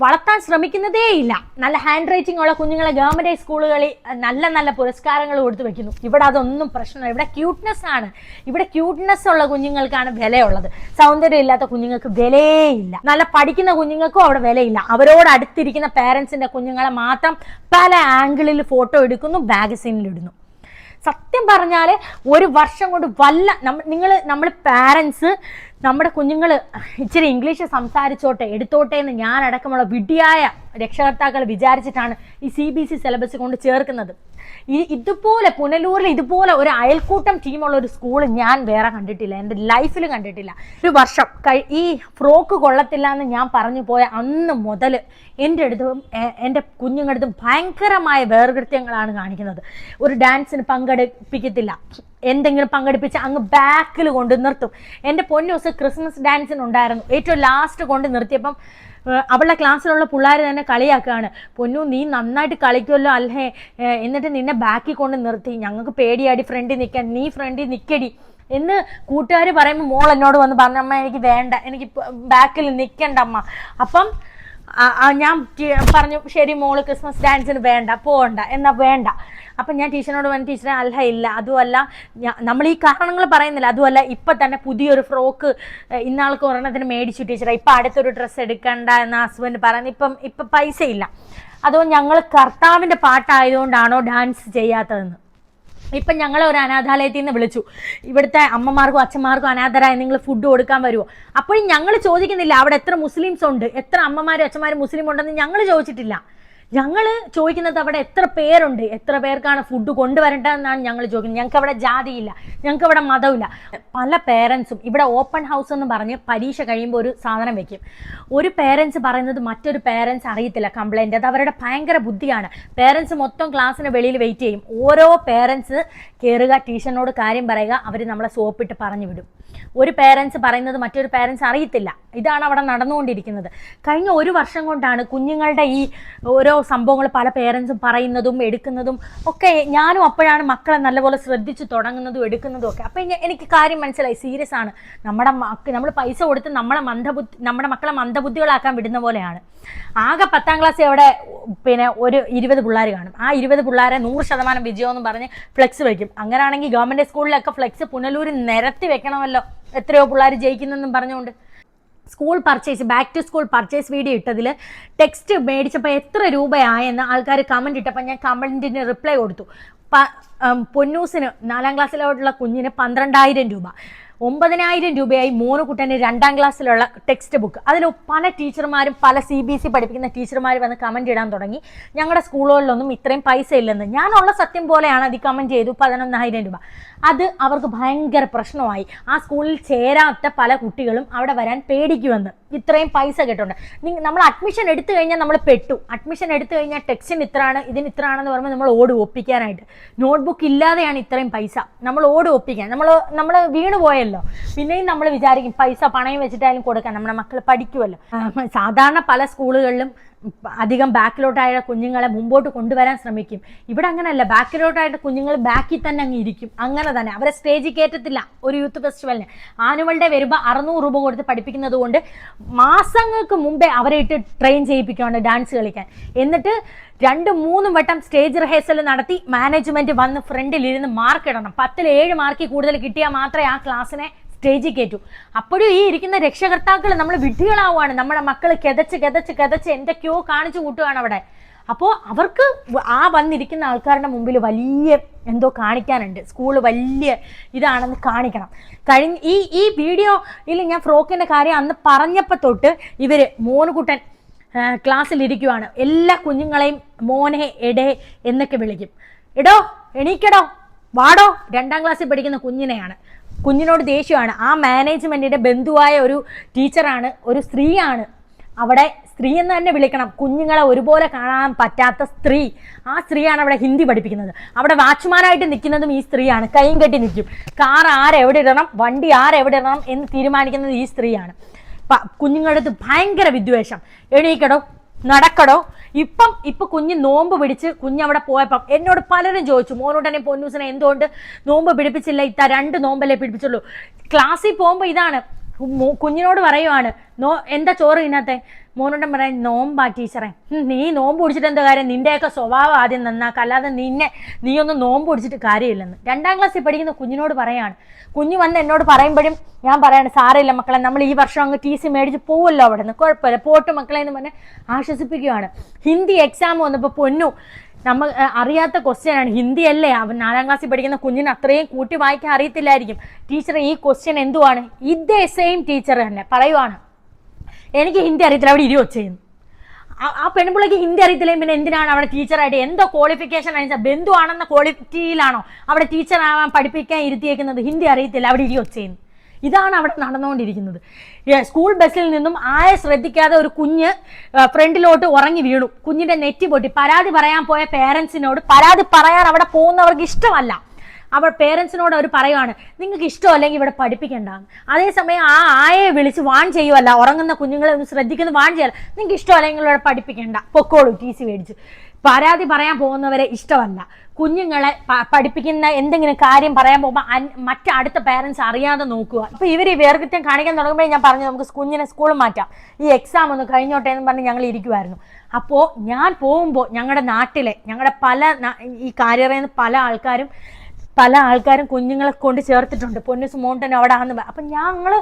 വളർത്താൻ ശ്രമിക്കുന്നതേ ഇല്ല. നല്ല ഹാൻഡ് റൈറ്റിംഗ് ഉള്ള കുഞ്ഞുങ്ങളെ ഗവൺമെൻറ് സ്കൂളുകളിൽ നല്ല നല്ല പുരസ്കാരങ്ങൾ കൊടുത്തു വെക്കുന്നു. ഇവിടെ അതൊന്നും പ്രശ്നമില്ല. ഇവിടെ ക്യൂട്ട്നെസ് ആണ്. ഇവിടെ ക്യൂട്ട്നെസ് ഉള്ള കുഞ്ഞുങ്ങൾക്കാണ് വിലയുള്ളത്. സൗന്ദര്യം ഇല്ലാത്ത കുഞ്ഞുങ്ങൾക്ക് വിലയില്ല. നല്ല പഠിക്കുന്ന കുഞ്ഞുങ്ങൾക്കും അവിടെ വിലയില്ല. അവരോട് അടുത്തിരിക്കുന്ന പേരൻസിൻ്റെ കുഞ്ഞുങ്ങളെ മാത്രം പല ആംഗിളിൽ ഫോട്ടോ എടുക്കുന്നു, മാഗസീനിലിടുന്നു. സത്യം പറഞ്ഞാൽ ഒരു വർഷം കൊണ്ട് നമ്മൾ പാരൻസ് നമ്മുടെ കുഞ്ഞുങ്ങൾ ഇച്ചിരി ഇംഗ്ലീഷ് സംസാരിച്ചോട്ടെ, എടുത്തോട്ടെ എന്ന് ഞാനടക്കമുള്ള വിഡ്ഢിയായ രക്ഷകർത്താക്കൾ വിചാരിച്ചിട്ടാണ് ഈ CBSE സിലബസ് കൊണ്ട് ചേർക്കുന്നത്. ഇതുപോലെ പുനലൂരിൽ ഇതുപോലെ ഒരു അയൽക്കൂട്ടം ടീമുള്ള ഒരു സ്കൂൾ ഞാൻ വേറെ കണ്ടിട്ടില്ല, എൻ്റെ ലൈഫിൽ കണ്ടിട്ടില്ല. ഒരു വർഷം ഈ ഫ്രോക്ക് കൊള്ളത്തില്ല എന്ന് ഞാൻ പറഞ്ഞു പോയ അന്ന് മുതൽ എൻ്റെ അടുത്തും എൻ്റെ കുഞ്ഞുങ്ങളുടെ അടുത്തും ഭയങ്കരമായ വേർകൃത്യങ്ങളാണ് കാണിക്കുന്നത്. ഒരു ഡാൻസിന് പങ്കെടുപ്പിക്കത്തില്ല, എന്തെങ്കിലും പങ്കെടുപ്പിച്ച് അങ്ങ് ബാക്കിൽ കൊണ്ട് നിർത്തും. എൻ്റെ പൊന്നൂസ് ക്രിസ്മസ് ഡാൻസിനുണ്ടായിരുന്നു, ഏറ്റവും ലാസ്റ്റ് കൊണ്ട് നിർത്തിയപ്പം അവളുടെ ക്ലാസ്സിലുള്ള പിള്ളേർ തന്നെ കളിയാക്കുകയാണ്, പൊന്നു നീ നന്നായിട്ട് കളിക്കുമല്ലോ അല്ലേ, എന്നിട്ട് നിന്നെ ബാക്കിൽ കൊണ്ട് നിർത്തി, ഞങ്ങൾക്ക് പേടിയാടി ഫ്രണ്ടിൽ നിൽക്കാൻ, നീ ഫ്രണ്ടിൽ നിൽക്കടി എന്ന് കൂട്ടുകാർ പറയുമ്പോൾ മോൾ എന്നോട് വന്ന് പറഞ്ഞമ്മ എനിക്ക് വേണ്ട, എനിക്ക് ബാക്കിൽ നിൽക്കണ്ട അമ്മ. അപ്പം ഞാൻ പറഞ്ഞു ശരി മോള് ക്രിസ്മസ് ഡാൻസിന് വേണ്ട, പോകണ്ട എന്നാൽ വേണ്ട. അപ്പം ഞാൻ ടീച്ചറിനോട് പറഞ്ഞു ടീച്ചറെ അല്ല ഇല്ല അതുമല്ല, നമ്മൾ ഈ കാരണങ്ങൾ പറയുന്നില്ല, അതുമല്ല ഇപ്പം തന്നെ പുതിയൊരു ഫ്രോക്ക് ഇന്നാൾക്ക് ഒരെണ്ണത്തിന് മേടിച്ചു ടീച്ചറെ, ഇപ്പം അടുത്തൊരു ഡ്രസ്സ് എടുക്കണ്ട എന്ന് ഹസ്ബൻഡ് പറഞ്ഞു, ഇപ്പം പൈസ ഇല്ല, അതോ ഞങ്ങൾ കർത്താവിൻ്റെ പാട്ടായതുകൊണ്ടാണോ ഡാൻസ് ചെയ്യാത്തതെന്ന്. ഇപ്പം ഞങ്ങളെ ഒരു അനാഥാലയത്തിൽ നിന്ന് വിളിച്ചു, ഇവിടുത്തെ അമ്മമാർക്കും അച്ഛന്മാർക്കും അനാഥരായി നിങ്ങൾ ഫുഡ് കൊടുക്കാൻ വരുമോ. അപ്പോഴും ഞങ്ങൾ ചോദിക്കുന്നില്ല അവിടെ എത്ര മുസ്ലിംസ് ഉണ്ട്, എത്ര അമ്മമാരും അച്ഛന്മാരും മുസ്ലിം ഉണ്ടെന്ന് ഞങ്ങൾ ചോദിച്ചിട്ടില്ല. ഞങ്ങൾ ചോദിക്കുന്നത് അവിടെ എത്ര പേരുണ്ട്, എത്ര പേർക്കാണ് ഫുഡ് കൊണ്ടുവരേണ്ടതെന്നാണ് ഞങ്ങൾ ചോദിക്കുന്നത്. ഞങ്ങൾക്ക് അവിടെ ജാതിയില്ല, ഞങ്ങൾക്ക് അവിടെ മതമില്ല. പല പേരൻസും ഇവിടെ ഓപ്പൺ ഹൗസ് എന്ന് പറഞ്ഞ് പരീക്ഷ കഴിയുമ്പോൾ ഒരു സാധനം വെക്കും. ഒരു പേരൻസ് പറയുന്നത് മറ്റൊരു പേരൻസ് അറിയത്തില്ല കംപ്ലൈൻറ്റ്, അത് അവരുടെ ഭയങ്കര ബുദ്ധിയാണ്. പേരൻസ് മൊത്തം ക്ലാസ്സിന് വെളിയിൽ വെയിറ്റ് ചെയ്യും. ഓരോ പേരൻസ് കയറുക, ടീച്ചറിനോട് കാര്യം പറയുക, അവർ നമ്മളെ സോപ്പിട്ട് പറഞ്ഞു വിടും. ഒരു പേരൻസ് പറയുന്നത് മറ്റൊരു പേരൻസ് അറിയത്തില്ല. ഇതാണ് അവിടെ നടന്നുകൊണ്ടിരിക്കുന്നത്. കഴിഞ്ഞ ഒരു വർഷം കൊണ്ടാണ് കുഞ്ഞുങ്ങളുടെ ഈ ഓരോ സംഭവങ്ങൾ പല പേരൻസും പറയുന്നതും എടുക്കുന്നതും ഒക്കെ. ഞാനും അപ്പോഴാണ് മക്കളെ നല്ലപോലെ ശ്രദ്ധിച്ച് തുടങ്ങുന്നതും എടുക്കുന്നതും ഒക്കെ. അപ്പം എനിക്ക് കാര്യം മനസ്സിലായി, സീരിയസ് ആണ്. നമ്മൾ പൈസ കൊടുത്ത് നമ്മുടെ മക്കളെ മന്ദബുദ്ധികളാക്കാൻ വിടുന്ന പോലെയാണ്. ആകെ 10ാം ക്ലാസ് അവിടെ ഒരു 20 പിള്ളേർ കാണും. ആ 20 പിള്ളേരെ 100% വിജയമെന്ന് പറഞ്ഞ് ഫ്ലെക്സ് വയ്ക്കും. അങ്ങനെയാണെങ്കിൽ ഗവൺമെൻറ് സ്കൂളിലൊക്കെ ഫ്ലെക്സ് പുനലൂരിൽ നിരത്തി വെക്കണമല്ലോ, എത്രയോ പിള്ളേർ ജയിക്കുന്നെന്നും പറഞ്ഞുകൊണ്ട്. School purchase, back to school purchase video ഇട്ടതിൽ ടെക്സ്റ്റ് മേടിച്ചപ്പോൾ എത്ര രൂപയായെന്ന് ആൾക്കാർ കമൻറ്റ് ഇട്ടപ്പോൾ ഞാൻ കമൻറ്റിന് റിപ്ലൈ കൊടുത്തു. പൊന്നൂസിന് 4ാം ക്ലാസ്സിലോട്ടുള്ള കുഞ്ഞിന് 12,000 രൂപ, 9,000 രൂപയായി മോനുകുട്ടന് 2ാം ക്ലാസ്സിലുള്ള ടെക്സ്റ്റ് ബുക്ക്. അതിൽ പല ടീച്ചർമാരും പല CBSE പഠിപ്പിക്കുന്ന ടീച്ചർമാർ വന്ന് കമൻറ്റ് ഇടാൻ തുടങ്ങി, ഞങ്ങളുടെ സ്കൂളുകളിലൊന്നും ഇത്രയും പൈസ ഇല്ലെന്ന്. ഞാനുള്ള സത്യം പോലെയാണ് അത് കമൻറ്റ് ചെയ്തു. 11,000 രൂപ. അത് അവർക്ക് ഭയങ്കര പ്രശ്നമായി. ആ സ്കൂളിൽ ചേരാത്ത പല കുട്ടികളും അവിടെ വരാൻ പേടിക്കുമെന്ന്, ഇത്രയും പൈസ കേട്ടുണ്ട്. നമ്മൾ അഡ്മിഷൻ എടുത്തു കഴിഞ്ഞാൽ നമ്മൾ പെട്ടു. അഡ്മിഷൻ എടുത്തു കഴിഞ്ഞാൽ ടെക്സ്റ്റിന് ഇത്രയാണ്, ഇതിന് ഇത്രയാണെന്ന് പറയുമ്പോൾ നമ്മൾ ഓട് ഒപ്പിക്കാനായിട്ട്. നോട്ട്ബുക്ക് ഇല്ലാതെയാണ് ഇത്രയും പൈസ, നമ്മൾ ഓട് ഒപ്പിക്കാൻ. നമ്മൾ വീണ് പോയല്ലോ, പിന്നെയും നമ്മൾ വിചാരിക്കും പൈസ പണയം വെച്ചിട്ടായാലും കൊടുക്കാൻ, നമ്മുടെ മക്കൾ പഠിക്കുമല്ലോ. സാധാരണ പല സ്കൂളുകളിലും അധികം ബാക്കിലോട്ടായ കുഞ്ഞുങ്ങളെ മുമ്പോട്ട് കൊണ്ടുവരാൻ ശ്രമിക്കും. ഇവിടെ അങ്ങനെയല്ല, ബാക്കിലോട്ടായിട്ട് കുഞ്ഞുങ്ങൾ ബാക്കിൽ തന്നെ അങ്ങ് ഇരിക്കും. അങ്ങനെ തന്നെ അവരെ സ്റ്റേജിൽ കയറ്റത്തില്ല. ഒരു യൂത്ത് ഫെസ്റ്റിവലിന് ആനുവൽ ഡേ വരുമ്പോൾ 600 രൂപ കൊടുത്ത് പഠിപ്പിക്കുന്നത് കൊണ്ട് മാസങ്ങൾക്ക് മുമ്പേ അവരെ ഇട്ട് ട്രെയിൻ ചെയ്യിപ്പിക്കുകയാണ് ഡാൻസ് കളിക്കാൻ. എന്നിട്ട് 2-3 വട്ടം സ്റ്റേജ് റിഹേഴ്സൽ നടത്തി മാനേജ്മെന്റ് വന്ന് ഫ്രണ്ടിലിരുന്ന് മാർക്ക് ഇടണം. 10ൽ 7 മാർക്കിൽ കൂടുതൽ കിട്ടിയാൽ മാത്രമേ ആ ക്ലാസ്സിനെ സ്റ്റേജിൽ കയറ്റു. അപ്പോഴും ഈ ഇരിക്കുന്ന രക്ഷകർത്താക്കൾ നമ്മൾ വിഡ്ഢികളാവുകയാണ്. നമ്മുടെ മക്കൾ കിതച്ച് എന്തൊക്കെയോ കാണിച്ചു കൂട്ടുകയാണ് അവിടെ. അപ്പോൾ അവർക്ക് ആ വന്നിരിക്കുന്ന ആൾക്കാരുടെ മുമ്പിൽ വലിയ എന്തോ കാണിക്കാനുണ്ട്, സ്കൂള് വലിയ ഇതാണെന്ന് കാണിക്കണം. ഈ വീഡിയോയിൽ ഞാൻ ഫ്രോക്കിൻ്റെ കാര്യം അന്ന് പറഞ്ഞപ്പോൾ തൊട്ട് ഇവർ മോനുകുട്ടൻ ക്ലാസ്സിലിരിക്കുവാണ്. എല്ലാ കുഞ്ഞുങ്ങളെയും മോനെ എടേ എന്നൊക്കെ വിളിക്കും. എടോ എണീക്കടോ വാടോ. 2ാം ക്ലാസ്സിൽ പഠിക്കുന്ന കുഞ്ഞിനെയാണ്. കുഞ്ഞിനോട് ദേഷ്യമാണ്. ആ മാനേജ്മെന്റിന്റെ ബന്ധുവായ ഒരു ടീച്ചറാണ്, ഒരു സ്ത്രീയാണ്. അവിടെ സ്ത്രീ എന്ന് തന്നെ വിളിക്കണം. കുഞ്ഞുങ്ങളെ ഒരുപോലെ കാണാൻ പറ്റാത്ത സ്ത്രീ. ആ സ്ത്രീയാണ് അവിടെ ഹിന്ദി പഠിപ്പിക്കുന്നത്. അവിടെ വാച്ച്മാനായിട്ട് നിൽക്കുന്നതും ഈ സ്ത്രീയാണ്. കൈയും കെട്ടി നിൽക്കും. കാർ ആരെവിടെ ഇടണം, വണ്ടി ആരെവിടെ ഇടണം എന്ന് തീരുമാനിക്കുന്നത് ഈ സ്ത്രീയാണ്. കുഞ്ഞുങ്ങളുടെ അടുത്ത് ഭയങ്കര വിദ്വേഷം. എണീക്കടോ, നടക്കടോ. ഇപ്പൊ കുഞ്ഞ് നോമ്പ് പിടിച്ച് കുഞ്ഞവിടെ പോയപ്പം എന്നോട് പലരും ചോദിച്ചു, മോനുടനെ പൊന്നൂസിനെ എന്തുകൊണ്ട് നോമ്പ് പിടിപ്പിച്ചില്ല, 2 നോമ്പല്ലേ പിടിപ്പിച്ചുള്ളൂ. ക്ലാസ്സിൽ പോകുമ്പോൾ ഇതാണ് കുഞ്ഞിനോട് പറയുവാണ്, എന്താ ചോറ് ഇന്നത്തെ. മോനുടൻ പറയാൻ നോമ്പാ ടീച്ചറെ. നീ നോമ്പ് പിടിച്ചിട്ട് എന്താ കാര്യം, നിന്റെയൊക്കെ സ്വഭാവം ആദ്യം നന്നാക്കുക, അല്ലാതെ നീ ഒന്നും നോമ്പ് പിടിച്ചിട്ട് കാര്യമില്ലെന്ന് 2ാം ക്ലാസ്സിൽ പഠിക്കുന്ന കുഞ്ഞിനോട് പറയാണ്. കുഞ്ഞ് വന്ന് എന്നോട് പറയുമ്പോഴും ഞാൻ പറയാണ്, സാരമില്ല മക്കളെ, നമ്മൾ ഈ വർഷം അങ്ങ് TC മേടിച്ച് പോവല്ലോ അവിടെ നിന്ന്, കുഴപ്പമില്ല, പോട്ട് മക്കളെ എന്ന് പറഞ്ഞ് ആശ്വസിപ്പിക്കുകയാണ്. ഹിന്ദി എക്സാം വന്നപ്പോൾ പൊന്നു നമ്മൾ അറിയാത്ത ക്വസ്റ്റ്യനാണ്. ഹിന്ദി അല്ലേ, അവൻ 4ാം ക്ലാസ്സിൽ പഠിക്കുന്ന കുഞ്ഞിന് അത്രയും കൂട്ടി വായിക്കാൻ അറിയത്തില്ലായിരിക്കും. ടീച്ചർ ഈ ക്വസ്റ്റ്യൻ എന്തുവാണ്, ഇതേ സെയിം ടീച്ചർ തന്നെ പറയുവാണ്, എനിക്ക് ഹിന്ദി അറിയത്തില്ല, അവിടെ ചെയ്യുന്നു. ആ പെൺപിള്ളക്ക് ഹിന്ദി അറിയത്തില്ലെങ്കിൽ പിന്നെ എന്തിനാണ് അവിടെ ടീച്ചറായിട്ട്, എന്തോ ക്വാളിഫിക്കേഷൻ അനുസരിച്ച് ബന്ധുവാണെന്ന ക്വാളിറ്റിയിലാണോ അവിടെ ടീച്ചർ ആവാൻ പഠിപ്പിക്കാൻ ഇരുത്തിയേക്കുന്നത്. ഹിന്ദി അറിയത്തില്ല, അവിടെ ചെയ്യുന്നു. ഇതാണ് അവിടെ നടന്നുകൊണ്ടിരിക്കുന്നത്. സ്കൂൾ ബസ്സിൽ നിന്നും ആരെ ശ്രദ്ധിക്കാതെ ഒരു കുഞ്ഞ് ഫ്രണ്ടിലോട്ട് ഉറങ്ങി വീണു. കുഞ്ഞിന്റെ നെറ്റി പൊട്ടി. പരാതി പറയാൻ പോയ പേരൻസിനോട് പരാതി പറയാൻ അവിടെ പോകുന്നവർക്ക് ഇഷ്ടമല്ല. അവർ പേരൻസിനോട് അവർ പറയുവാണ് നിങ്ങൾക്ക് ഇഷ്ടമല്ലെങ്കിൽ ഇവിടെ പഠിപ്പിക്കേണ്ടാന്ന്. അതേസമയം ആ ആയെ വിളിച്ച് വാൺ ചെയ്യുമല്ല, ഉറങ്ങുന്ന കുഞ്ഞുങ്ങളെ ഒന്ന് ശ്രദ്ധിക്കുന്ന വാൺ ചെയ്യല്ല, നിങ്ങൾക്ക് ഇഷ്ടമല്ലെങ്കിൽ ഇവിടെ പഠിപ്പിക്കേണ്ട, പൊക്കോളൂ TC മേടിച്ച്. പരാതി പറയാൻ പോകുന്നവരെ ഇഷ്ടമല്ല. കുഞ്ഞുങ്ങളെ പഠിപ്പിക്കുന്ന എന്തെങ്കിലും കാര്യം പറയാൻ പോകുമ്പോൾ അടുത്ത പേരൻസ് അറിയാതെ നോക്കുക. ഇപ്പൊ ഇവർ ഈ വേർതിരിത്തം കാണിക്കാൻ തുടങ്ങുമ്പോഴേ ഞാൻ പറഞ്ഞു നമുക്ക് കുഞ്ഞിനെ സ്കൂളിൽ മാറ്റാം, ഈ എക്സാം ഒന്ന് കഴിഞ്ഞോട്ടെ എന്ന് പറഞ്ഞ് ഞങ്ങൾ ഇരിക്കുമായിരുന്നു. അപ്പോൾ ഞാൻ പോകുമ്പോൾ ഞങ്ങളുടെ നാട്ടിലെ ഈ കാരിയറിൽ നിന്ന് പല ആൾക്കാരും കുഞ്ഞുങ്ങളെ കൊണ്ട് ചേർത്തിട്ടുണ്ട്. പൊന്നൂസ് മൗണ്ടൻ അവിടെ ആണെന്ന്. അപ്പം ഞങ്ങൾ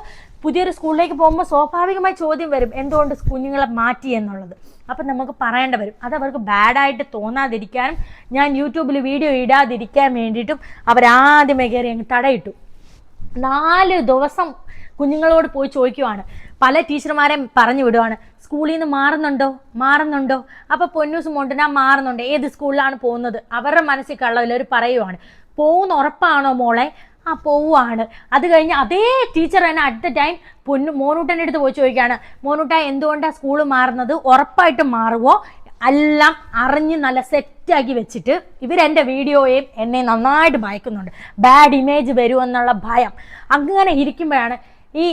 പുതിയൊരു സ്കൂളിലേക്ക് പോകുമ്പോൾ സ്വാഭാവികമായി ചോദ്യം വരും എന്തുകൊണ്ട് കുഞ്ഞുങ്ങളെ മാറ്റി എന്നുള്ളത്. അപ്പം നമുക്ക് പറയേണ്ട വരും. അത് അവർക്ക് ബാഡായിട്ട് തോന്നാതിരിക്കാനും ഞാൻ യൂട്യൂബിൽ വീഡിയോ ഇടാതിരിക്കാൻ വേണ്ടിയിട്ടും അവരാദ്യമേ കയറി അങ്ങ് തടയിട്ടു. 4 ദിവസം കുഞ്ഞുങ്ങളോട് പോയി ചോദിക്കുവാണ്. പല ടീച്ചർമാരെ പറഞ്ഞു വിടുവാണ് സ്കൂളിൽ നിന്ന് മാറുന്നുണ്ടോ. അപ്പോൾ പൊന്നൂസ് മൗണ്ടൻ മാറുന്നുണ്ട്, ഏത് സ്കൂളിലാണ് പോകുന്നത്? അവരുടെ മനസ്സിൽ കള്ളവില്ല. അവർ പറയുവാണ് പോകുന്ന ഉറപ്പാണോ മോളെ? പോവുകയാണ്. അത് കഴിഞ്ഞ് അതേ ടീച്ചർ തന്നെ അറ്റ് ദ ടൈം മോനൂട്ടൻ്റെ അടുത്ത് പോയി ചോദിക്കുകയാണ് മോനൂട്ട എന്തുകൊണ്ടാണ് സ്കൂൾ മാറുന്നത്, ഉറപ്പായിട്ടും മാറുമോ? എല്ലാം അറിഞ്ഞ് നല്ല സെറ്റാക്കി വെച്ചിട്ട് ഇവരെൻ്റെ വീഡിയോയും എന്നെ നന്നായിട്ട് ഭയക്കുന്നുണ്ട്. ബാഡ് ഇമേജ് വരുമെന്നുള്ള ഭയം. അങ്ങനെ ഇരിക്കുമ്പോഴാണ് ഈ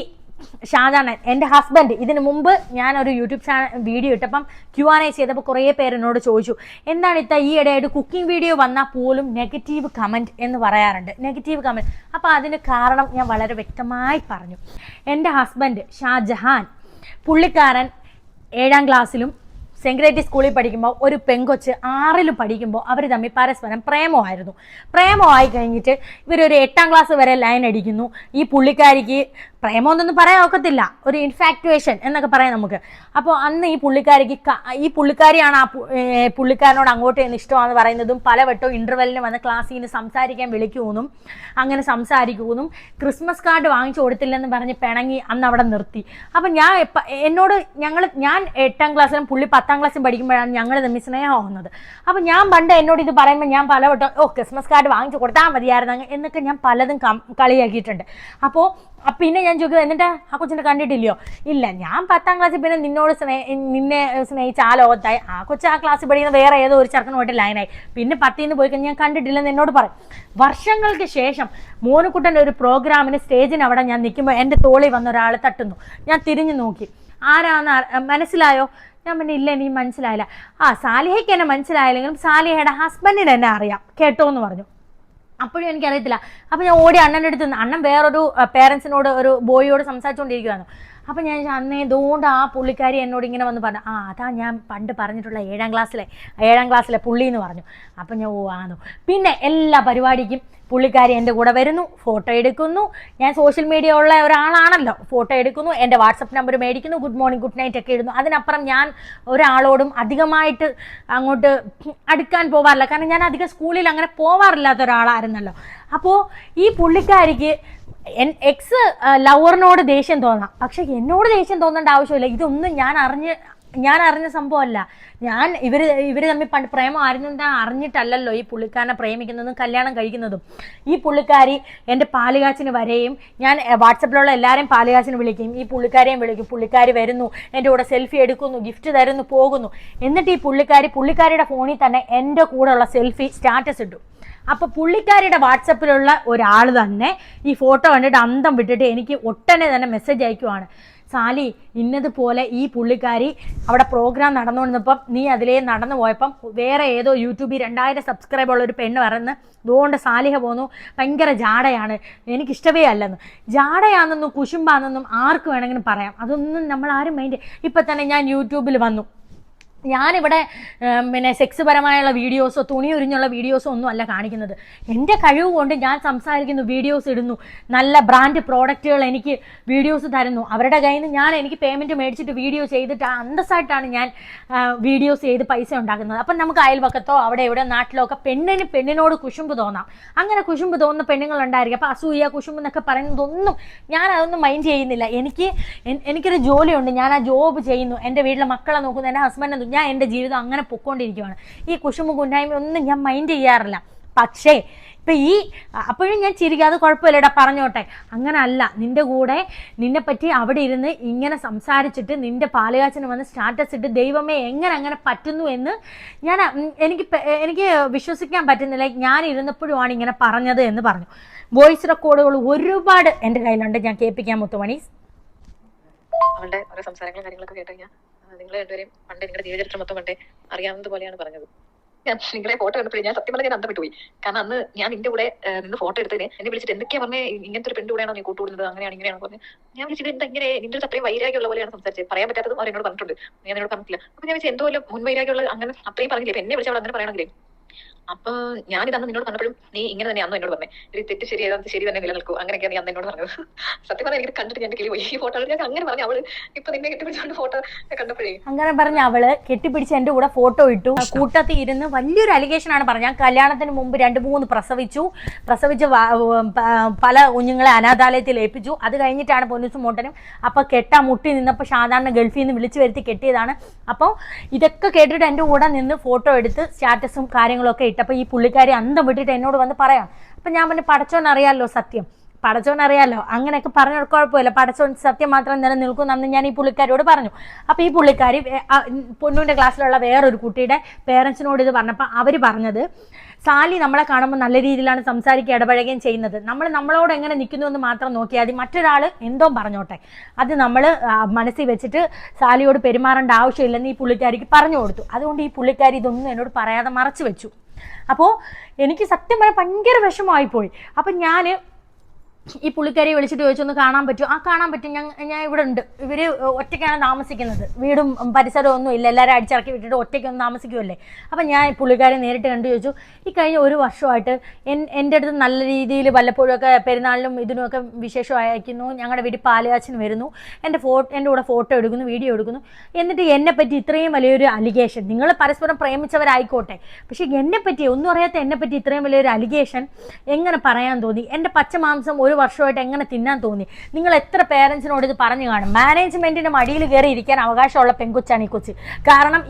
ഷാജാൻ എൻ്റെ ഹസ്ബൻഡ്. ഇതിനു മുമ്പ് ഞാനൊരു യൂട്യൂബ് ചാനൽ വീഡിയോ ഇട്ടപ്പം Q&A ചെയ്തപ്പോൾ കുറേ പേര് എന്നോട് ചോദിച്ചു എന്താണ് ഈ ഇടയായിട്ട് കുക്കിംഗ് വീഡിയോ വന്നാൽ പോലും നെഗറ്റീവ് കമൻറ്റ് എന്ന് പറയാറുണ്ട്, നെഗറ്റീവ് കമൻറ്റ്. അപ്പോൾ അതിന് കാരണം ഞാൻ വളരെ വ്യക്തമായി പറഞ്ഞു. എൻ്റെ ഹസ്ബൻഡ് ഷാജഹാൻ, പുള്ളിക്കാരൻ 7ാം ക്ലാസ്സിലും സെൻക്രേറ്റി സ്കൂളിൽ പഠിക്കുമ്പോൾ ഒരു പെങ്കൊച്ച് 6ൽ പഠിക്കുമ്പോൾ അവർ തമ്മിൽ പരസ്പരം പ്രേമമായിരുന്നു. പ്രേമമായി കഴിഞ്ഞിട്ട് ഇവരൊരു 8ാം ക്ലാസ് വരെ ലൈൻ അടിക്കുന്നു. ഈ പുള്ളിക്കാരിക്ക് പ്രേമമൊന്നും പറയാൻ ഒക്കത്തില്ല, ഒരു ഇൻഫാക്ച്വേഷൻ എന്നൊക്കെ പറയാം നമുക്ക്. അപ്പോൾ അന്ന് ഈ പുള്ളിക്കാരിയാണ് പുള്ളിക്കാരനോട് അങ്ങോട്ട് എന്ന് ഇഷ്ടമാണെന്ന് പറയുന്നതും പലവട്ടവും ഇൻ്റർവെല്ലിന് വന്ന് ക്ലാസ്സിൽ നിന്ന് സംസാരിക്കാൻ വിളിക്കുമെന്നും അങ്ങനെ സംസാരിക്കുമെന്നും ക്രിസ്മസ് കാർഡ് വാങ്ങിച്ചു കൊടുത്തില്ലെന്ന് പറഞ്ഞ് പിണങ്ങി അന്ന് അവിടെ നിർത്തി. അപ്പം ഞാൻ 8ാം ക്ലാസ്സിലും പുള്ളി 10ാം ക്ലാസ്സിൽ പഠിക്കുമ്പോഴാണ് ഞങ്ങൾ തമ്മിൽ സ്നേഹമാവുന്നത്. അപ്പം ഞാൻ പണ്ട് എന്നോട് ഇത് പറയുമ്പോൾ ഞാൻ പലവട്ടം ക്രിസ്മസ് കാർഡ് വാങ്ങിച്ചു കൊടുത്താൽ മതിയായിരുന്നു എന്നൊക്കെ ഞാൻ പലതും കളിയാക്കിയിട്ടുണ്ട്. അപ്പോൾ പിന്നെ ഞാൻ ചോദിക്കും എന്നിട്ട് ആ കൊച്ചിനെ കണ്ടിട്ടില്ലയോ? ഇല്ല, ഞാൻ 10ാം ക്ലാസ്സിൽ പിന്നെ നിന്നെ സ്നേഹിച്ച ആ ലോകത്തായി. ആ കൊച്ചു ആ ക്ലാസ്സിൽ പഠിക്കുന്ന വേറെ ഏതോ ഒരു ചെറുക്കനുമായിട്ട് ലൈനായി. പിന്നെ 10ൽ നിന്ന് പോയി കഴിഞ്ഞാൽ ഞാൻ കണ്ടിട്ടില്ലെന്ന് എന്നോട് പറയും. വർഷങ്ങൾക്ക് ശേഷം മോനുക്കുട്ടൻ്റെ ഒരു പ്രോഗ്രാമിന് സ്റ്റേജിന് അവിടെ ഞാൻ നിൽക്കുമ്പോൾ എൻ്റെ തോളിൽ വന്ന ഒരാൾ തട്ടുന്നു. ഞാൻ തിരിഞ്ഞു നോക്കി, ആരാന്ന് മനസ്സിലായോ? ഞാൻ പിന്നെ ഇല്ല, നീ മനസ്സിലായില്ല. സാലിഹയ്ക്ക് എന്നെ മനസ്സിലായില്ലെങ്കിലും സാലിഹയുടെ ഹസ്ബൻഡിന് എന്നെ അറിയാം കേട്ടോ എന്ന് പറഞ്ഞു. അപ്പോഴും എനിക്കറിയത്തില്ല. അപ്പോൾ ഞാൻ ഓടി അണ്ണൻ്റെ അടുത്ത് നിന്ന്, അണ്ണൻ വേറൊരു പേരൻസിനോട് ഒരു ബോയിയോട് സംസാരിച്ചുകൊണ്ടിരിക്കുകയാണ്. അപ്പം ഞാൻ അന്നേ ഇതുകൊണ്ട് ആ പുള്ളിക്കാരി എന്നോട് ഇങ്ങനെ വന്ന് പറഞ്ഞു അതാ ഞാൻ പണ്ട് പറഞ്ഞിട്ടുള്ള 7ാം ക്ലാസ്സിലെ പുള്ളി എന്ന് പറഞ്ഞു. അപ്പം ഞാൻ ആണോ. പിന്നെ എല്ലാ പരിപാടിക്കും പുള്ളിക്കാരി എൻ്റെ കൂടെ വരുന്നു, ഫോട്ടോ എടുക്കുന്നു. ഞാൻ സോഷ്യൽ മീഡിയ ഉള്ള ഒരാളാണല്ലോ, ഫോട്ടോ എടുക്കുന്നു, എൻ്റെ വാട്സപ്പ് നമ്പർ മേടിക്കുന്നു, ഗുഡ് മോർണിംഗ് ഗുഡ് നൈറ്റ് ഒക്കെ ഇടുന്നു. അതിനപ്പുറം ഞാൻ ഒരാളോടും അധികമായിട്ട് അങ്ങോട്ട് അടുക്കാൻ പോവാറില്ല. കാരണം ഞാൻ അധികം സ്കൂളിൽ അങ്ങനെ പോവാറില്ലാത്ത ഒരാളായിരുന്നല്ലോ. അപ്പോൾ ഈ പുള്ളിക്കാരിക്ക് എക്സ് ലവറിനോട് ദേഷ്യം തോന്നാം, പക്ഷെ എന്നോട് ദേഷ്യം തോന്നേണ്ട ആവശ്യമില്ല. ഇതൊന്നും ഞാൻ അറിഞ്ഞ സംഭവമല്ല. ഇവർ തമ്മിൽ പണ്ട് പ്രേമമായിരുന്നു അറിഞ്ഞിട്ടല്ലല്ലോ ഈ പുള്ളിക്കാരനെ പ്രേമിക്കുന്നതും കല്യാണം കഴിക്കുന്നതും. ഈ പുള്ളിക്കാരി എൻ്റെ പാലുകാച്ചിന് വരെയും ഞാൻ വാട്സപ്പിലുള്ള എല്ലാവരെയും പാലുകാച്ചിന് വിളിക്കും, ഈ പുള്ളിക്കാരെയും വിളിക്കും. പുള്ളിക്കാരി വരുന്നു, എൻ്റെ കൂടെ സെൽഫി എടുക്കുന്നു, ഗിഫ്റ്റ് തരുന്നു, പോകുന്നു. എന്നിട്ട് ഈ പുള്ളിക്കാരിയുടെ ഫോണിൽ തന്നെ എൻ്റെ കൂടെയുള്ള സെൽഫി സ്റ്റാറ്റസ് ഇട്ടു. അപ്പോൾ പുള്ളിക്കാരിയുടെ വാട്സപ്പിലുള്ള ഒരാൾ തന്നെ ഈ ഫോട്ടോ കണ്ടിട്ട് അന്തം വിട്ടിട്ട് എനിക്ക് ഒട്ടനെ തന്നെ മെസ്സേജ് അയക്കുവാണ്, സാലി ഇന്നതുപോലെ ഈ പുള്ളിക്കാരി അവിടെ പ്രോഗ്രാം നടന്നുകൊണ്ടിരുന്നപ്പം നീ അതിലേ നടന്നു പോയപ്പം വേറെ ഏതോ യൂട്യൂബിൽ 2000 സബ്സ്ക്രൈബ് ഉള്ള ഒരു പെണ്ണ് പറയുന്നത് അതുകൊണ്ട് സാലിഹ പോന്നു, ഭയങ്കര ജാടയാണ്, എനിക്കിഷ്ടവേ അല്ലെന്ന്. ജാടയാണെന്നും കുശുമ്പാണെന്നും ആർക്ക് വേണമെങ്കിലും പറയാം, അതൊന്നും നമ്മൾ ആരും മൈൻഡ്. ഇപ്പം തന്നെ ഞാൻ യൂട്യൂബിൽ വന്നു, ഞാനിവിടെ പിന്നെ സെക്സ് പരമായുള്ള വീഡിയോസോ തുണി ഉരിഞ്ഞുള്ള വീഡിയോസോ ഒന്നും അല്ല കാണിക്കുന്നത്. എൻ്റെ കഴിവ് കൊണ്ട് ഞാൻ സംസാരിക്കുന്നു, വീഡിയോസ് ഇടുന്നു, നല്ല ബ്രാൻഡ് പ്രോഡക്റ്റുകൾ എനിക്ക് വീഡിയോസ് തരുന്നു. അവരുടെ കയ്യിൽ നിന്ന് എനിക്ക് പേയ്മെൻറ്റ് മേടിച്ചിട്ട് വീഡിയോ ചെയ്തിട്ട് അന്തസ്സായിട്ടാണ് ഞാൻ വീഡിയോസ് ചെയ്ത് പൈസ ഉണ്ടാക്കുന്നത്. അപ്പം നമുക്ക് അയൽവക്കത്തോ അവിടെ ഇവിടെ നാട്ടിലോ ഒക്കെ പെണ്ണിനോട് കുശുമ്പ് തോന്നാം. അങ്ങനെ കുശുമ്പ് തോന്നുന്ന പെണ്ണുങ്ങളുണ്ടായിരിക്കും. അപ്പോൾ അസൂയ കുശുമ്പ് എന്നൊക്കെ പറയുന്നതൊന്നും അതൊന്നും മൈൻഡ് ചെയ്യുന്നില്ല. എനിക്കൊരു ജോലിയുണ്ട്, ഞാൻ ആ ജോബ് ചെയ്യുന്നു, എൻ്റെ വീട്ടിലെ മക്കളെ നോക്കുന്നു, എൻ്റെ ഹസ്ബൻഡിനെ, ഞാൻ എൻ്റെ ജീവിതം അങ്ങനെ പൊയ്ക്കൊണ്ടിരിക്കുകയാണ്. ഈ കുശുമ്പ് കുന്നായ്മ ഒന്നും ഞാൻ മൈൻഡ് ചെയ്യാറില്ല. പക്ഷേ അപ്പോഴും ഞാൻ ചിരിക്കുക, അത് കുഴപ്പമില്ലടാ പറഞ്ഞോട്ടെ. അങ്ങനെ അല്ല, നിന്റെ കൂടെ നിന്നെപ്പറ്റി അവിടെ ഇരുന്ന് ഇങ്ങനെ സംസാരിച്ചിട്ട് നിന്റെ പാലുകാച്ചന് വന്ന് സ്റ്റാറ്റസ് ഇട്ട് ദൈവമേ എങ്ങനെ അങ്ങനെ പറ്റുന്നു എന്ന് എനിക്ക് വിശ്വസിക്കാൻ പറ്റുന്നില്ല. ഞാൻ ഇരുന്നപ്പോഴുമാണ് ഇങ്ങനെ പറഞ്ഞത് എന്ന് പറഞ്ഞു. വോയിസ് റെക്കോർഡുകൾ ഒരുപാട് എൻ്റെ കയ്യിലുണ്ട്, ഞാൻ കേൾപ്പിക്കാൻ മുത്തുമണീസ്. അവളുടെ ഓരോ സംസാരങ്ങളും കാര്യങ്ങളൊക്കെ കേട്ട് കഴിഞ്ഞാൽ നിങ്ങൾ രണ്ടുപേരും പണ്ട് നിങ്ങളുടെ ജീവചരിത്രം മൊത്തം പണ്ടേ അറിയാവുന്നത് പോലെയാണ് പറഞ്ഞത്. ഞാൻ നിങ്ങളെ ഫോട്ടോ കണ്ടപ്പോഴേ ഞാൻ സത്യം പറഞ്ഞാൽ ഞാൻ അന്തം വിട്ടുപോയി. കാരണം അന്ന് ഞാൻ നിന്റെ കൂടെ നിന്ന് ഫോട്ടോ എടുത്തതിന് എന്നെ വിളിച്ചിട്ട് എന്തൊക്കെയാ പറഞ്ഞേ, ഇങ്ങനത്തെ ഒരു പെണ്ണ് കൂടെയാണോ നീ കൂട്ടുകൂടുന്നത്, അങ്ങനെയാണ് ഇങ്ങനെയാണ് പറഞ്ഞത്. ഞാൻ വിളിച്ചിട്ട് എന്താ ഇങ്ങനെ നിന്റെ അത്രയും വൈരാഗ്യമുള്ള പോലെയാണ് സംസാരിച്ചത്. പറയാൻ പറ്റാത്തതും അവർ എന്നോട് പറഞ്ഞിട്ടുണ്ട്, ഞാൻ എന്നോട് പറഞ്ഞില്ല. അപ്പൊ ഞാൻ വിളിച്ചത് എന്തോ മുൻവൈരാഗ്യമുള്ള അങ്ങനെ അത്രയും പറഞ്ഞില്ലേ, എന്നെ വിളിച്ചവൾ അങ്ങനെ പറയണമെങ്കിലേ. അപ്പൊ ഞാനിതന്ന് നിന്നോട് പറഞ്ഞപ്പോഴും നീ ഇങ്ങനെ തന്നെ അന്ന് എന്നോട് പറഞ്ഞേ, ഒരു തെറ്റ് ശരി ഏതാണ്ട് ശരി തന്നെ നിലനിൽക്കൂ, അങ്ങനെയൊക്കെയാണ് നീ അന്ന് എന്നോട് പറഞ്ഞത്. സത്യം പറഞ്ഞാൽ എനിക്ക് കണ്ടിട്ട് ഞാൻ കിളി പോയി. ഈ ഫോട്ടോ ഞാൻ അങ്ങനെ പറഞ്ഞു. അവള് ഇപ്പൊ നിന്നെ കെട്ടിപ്പിടിച്ചോണ്ട് ഫോട്ടോ കണ്ടപ്പോഴേ അങ്ങനെ പറഞ്ഞ അവള് കെട്ടിപ്പിടിച്ച് എന്റെ കൂടെ ഫോട്ടോ ഇട്ടു. കൂട്ടത്തിൽ ഇരുന്ന് വലിയൊരു അലിഗേഷൻ ആണ് പറഞ്ഞത്. ഞാൻ കല്യാണത്തിന് മുമ്പ് 2-3 പ്രസവിച്ച് പല കുഞ്ഞുങ്ങളെ അനാഥാലയത്തിൽ ഏൽപ്പിച്ചു. അത് കഴിഞ്ഞിട്ടാണ് പൊന്നൂസും മോട്ടനും അപ്പൊ കെട്ടാ മുട്ടി നിന്നപ്പോൾ സാധാരണ ഗൾഫിൽ നിന്ന് വിളിച്ചു വരുത്തി കെട്ടിയതാണ്. അപ്പോൾ ഇതൊക്കെ കേട്ടിട്ട് എൻ്റെ കൂടെ നിന്ന് ഫോട്ടോ എടുത്ത് സ്റ്റാറ്റസും കാര്യങ്ങളൊക്കെ ഇട്ടപ്പോൾ ഈ പുള്ളിക്കാരി അന്തം വിട്ടിട്ട് എന്നോട് വന്ന് പറയാം. അപ്പം ഞാൻ പറഞ്ഞു പടച്ചോനറിയാലോ സത്യം, പടച്ചോനറിയാലോ, അങ്ങനെയൊക്കെ പറഞ്ഞ കുഴപ്പമില്ല, പടച്ചോൻ സത്യം മാത്രം നിലനിൽക്കും എന്ന് ഞാൻ ഈ പുള്ളിക്കാരിയോട് പറഞ്ഞു. അപ്പോൾ ഈ പുള്ളിക്കാരി പൊന്നൂൻ്റെ ക്ലാസ്സിലുള്ള വേറൊരു കുട്ടിയുടെ പേരൻസിനോട് ഇത് പറഞ്ഞപ്പോൾ അവർ പറഞ്ഞത്, സാലി നമ്മളെ കാണുമ്പോൾ നല്ല രീതിയിലാണ് സംസാരിക്കുക ഇടപഴകുകയും ചെയ്യുന്നത്, നമ്മളോട് എങ്ങനെ നിൽക്കുന്നു എന്ന് മാത്രം നോക്കിയാൽ മതി, മറ്റൊരാൾ എന്തോ പറഞ്ഞോട്ടെ, അത് നമ്മൾ മനസ്സിൽ വെച്ചിട്ട് സാലിയോട് പെരുമാറേണ്ട ആവശ്യമില്ലെന്ന് ഈ പുള്ളിക്കാരിക്ക് പറഞ്ഞു കൊടുത്തു. അതുകൊണ്ട് ഈ പുള്ളിക്കാരി ഇതൊന്നും എന്നോട് പറയാതെ മറച്ചു വെച്ചു. അപ്പോൾ എനിക്ക് സത്യം പറയാൻ ഭയങ്കര വിഷമമായിപ്പോയി. അപ്പം ഞാൻ ഈ പുള്ളിക്കാരിയെ വിളിച്ചിട്ട് ചോദിച്ചൊന്ന് കാണാൻ പറ്റുമോ? കാണാൻ പറ്റും, ഞാൻ ഇവിടെ ഉണ്ട്. ഇവർ ഒറ്റയ്ക്കാണ് താമസിക്കുന്നത്, വീടും പരിസരവും ഒന്നും ഇല്ല, എല്ലാവരും അടിച്ചിറക്കി വിട്ടിട്ട് ഒറ്റയ്ക്കൊന്നും താമസിക്കുമല്ലേ. അപ്പം ഞാൻ പുള്ളിക്കാരെ നേരിട്ട് കണ്ടു ചോദിച്ചു, ഈ കഴിഞ്ഞ 1 വർഷമായിട്ട് എൻ്റെ അടുത്ത് നല്ല രീതിയിൽ വല്ലപ്പോഴൊക്കെ പെരുന്നാളിനും ഇതിനുമൊക്കെ വിശേഷം അയക്കുന്നു, ഞങ്ങളുടെ വീട്ടിൽ പാലുകാച്ചിന് വരുന്നു, എൻ്റെ കൂടെ ഫോട്ടോ എടുക്കുന്നു, വീഡിയോ എടുക്കുന്നു, എന്നിട്ട് എന്നെപ്പറ്റി ഇത്രയും വലിയൊരു അലിഗേഷൻ. നിങ്ങൾ പരസ്പരം പ്രേമിച്ചവരായിക്കോട്ടെ, പക്ഷേ എന്നെപ്പറ്റി ഒന്നും അറിയാത്ത എന്നെപ്പറ്റി ഇത്രയും വലിയൊരു അലിഗേഷൻ എങ്ങനെ പറയാൻ തോന്നി? എൻ്റെ പച്ചമാംസം 1 വർഷമായിട്ട് എങ്ങനെ തിന്നാൻ തോന്നി? നിങ്ങൾ എത്ര പേരൻസിനോട് ഇത് പറഞ്ഞു കാണും? മാനേജ്മെന്റിന്റെ മടിയിൽ കയറി ഇരിക്കാൻ അവകാശമുള്ള പെൺകൊച്ചാണ് ഈ കൊച്ചി. കാരണം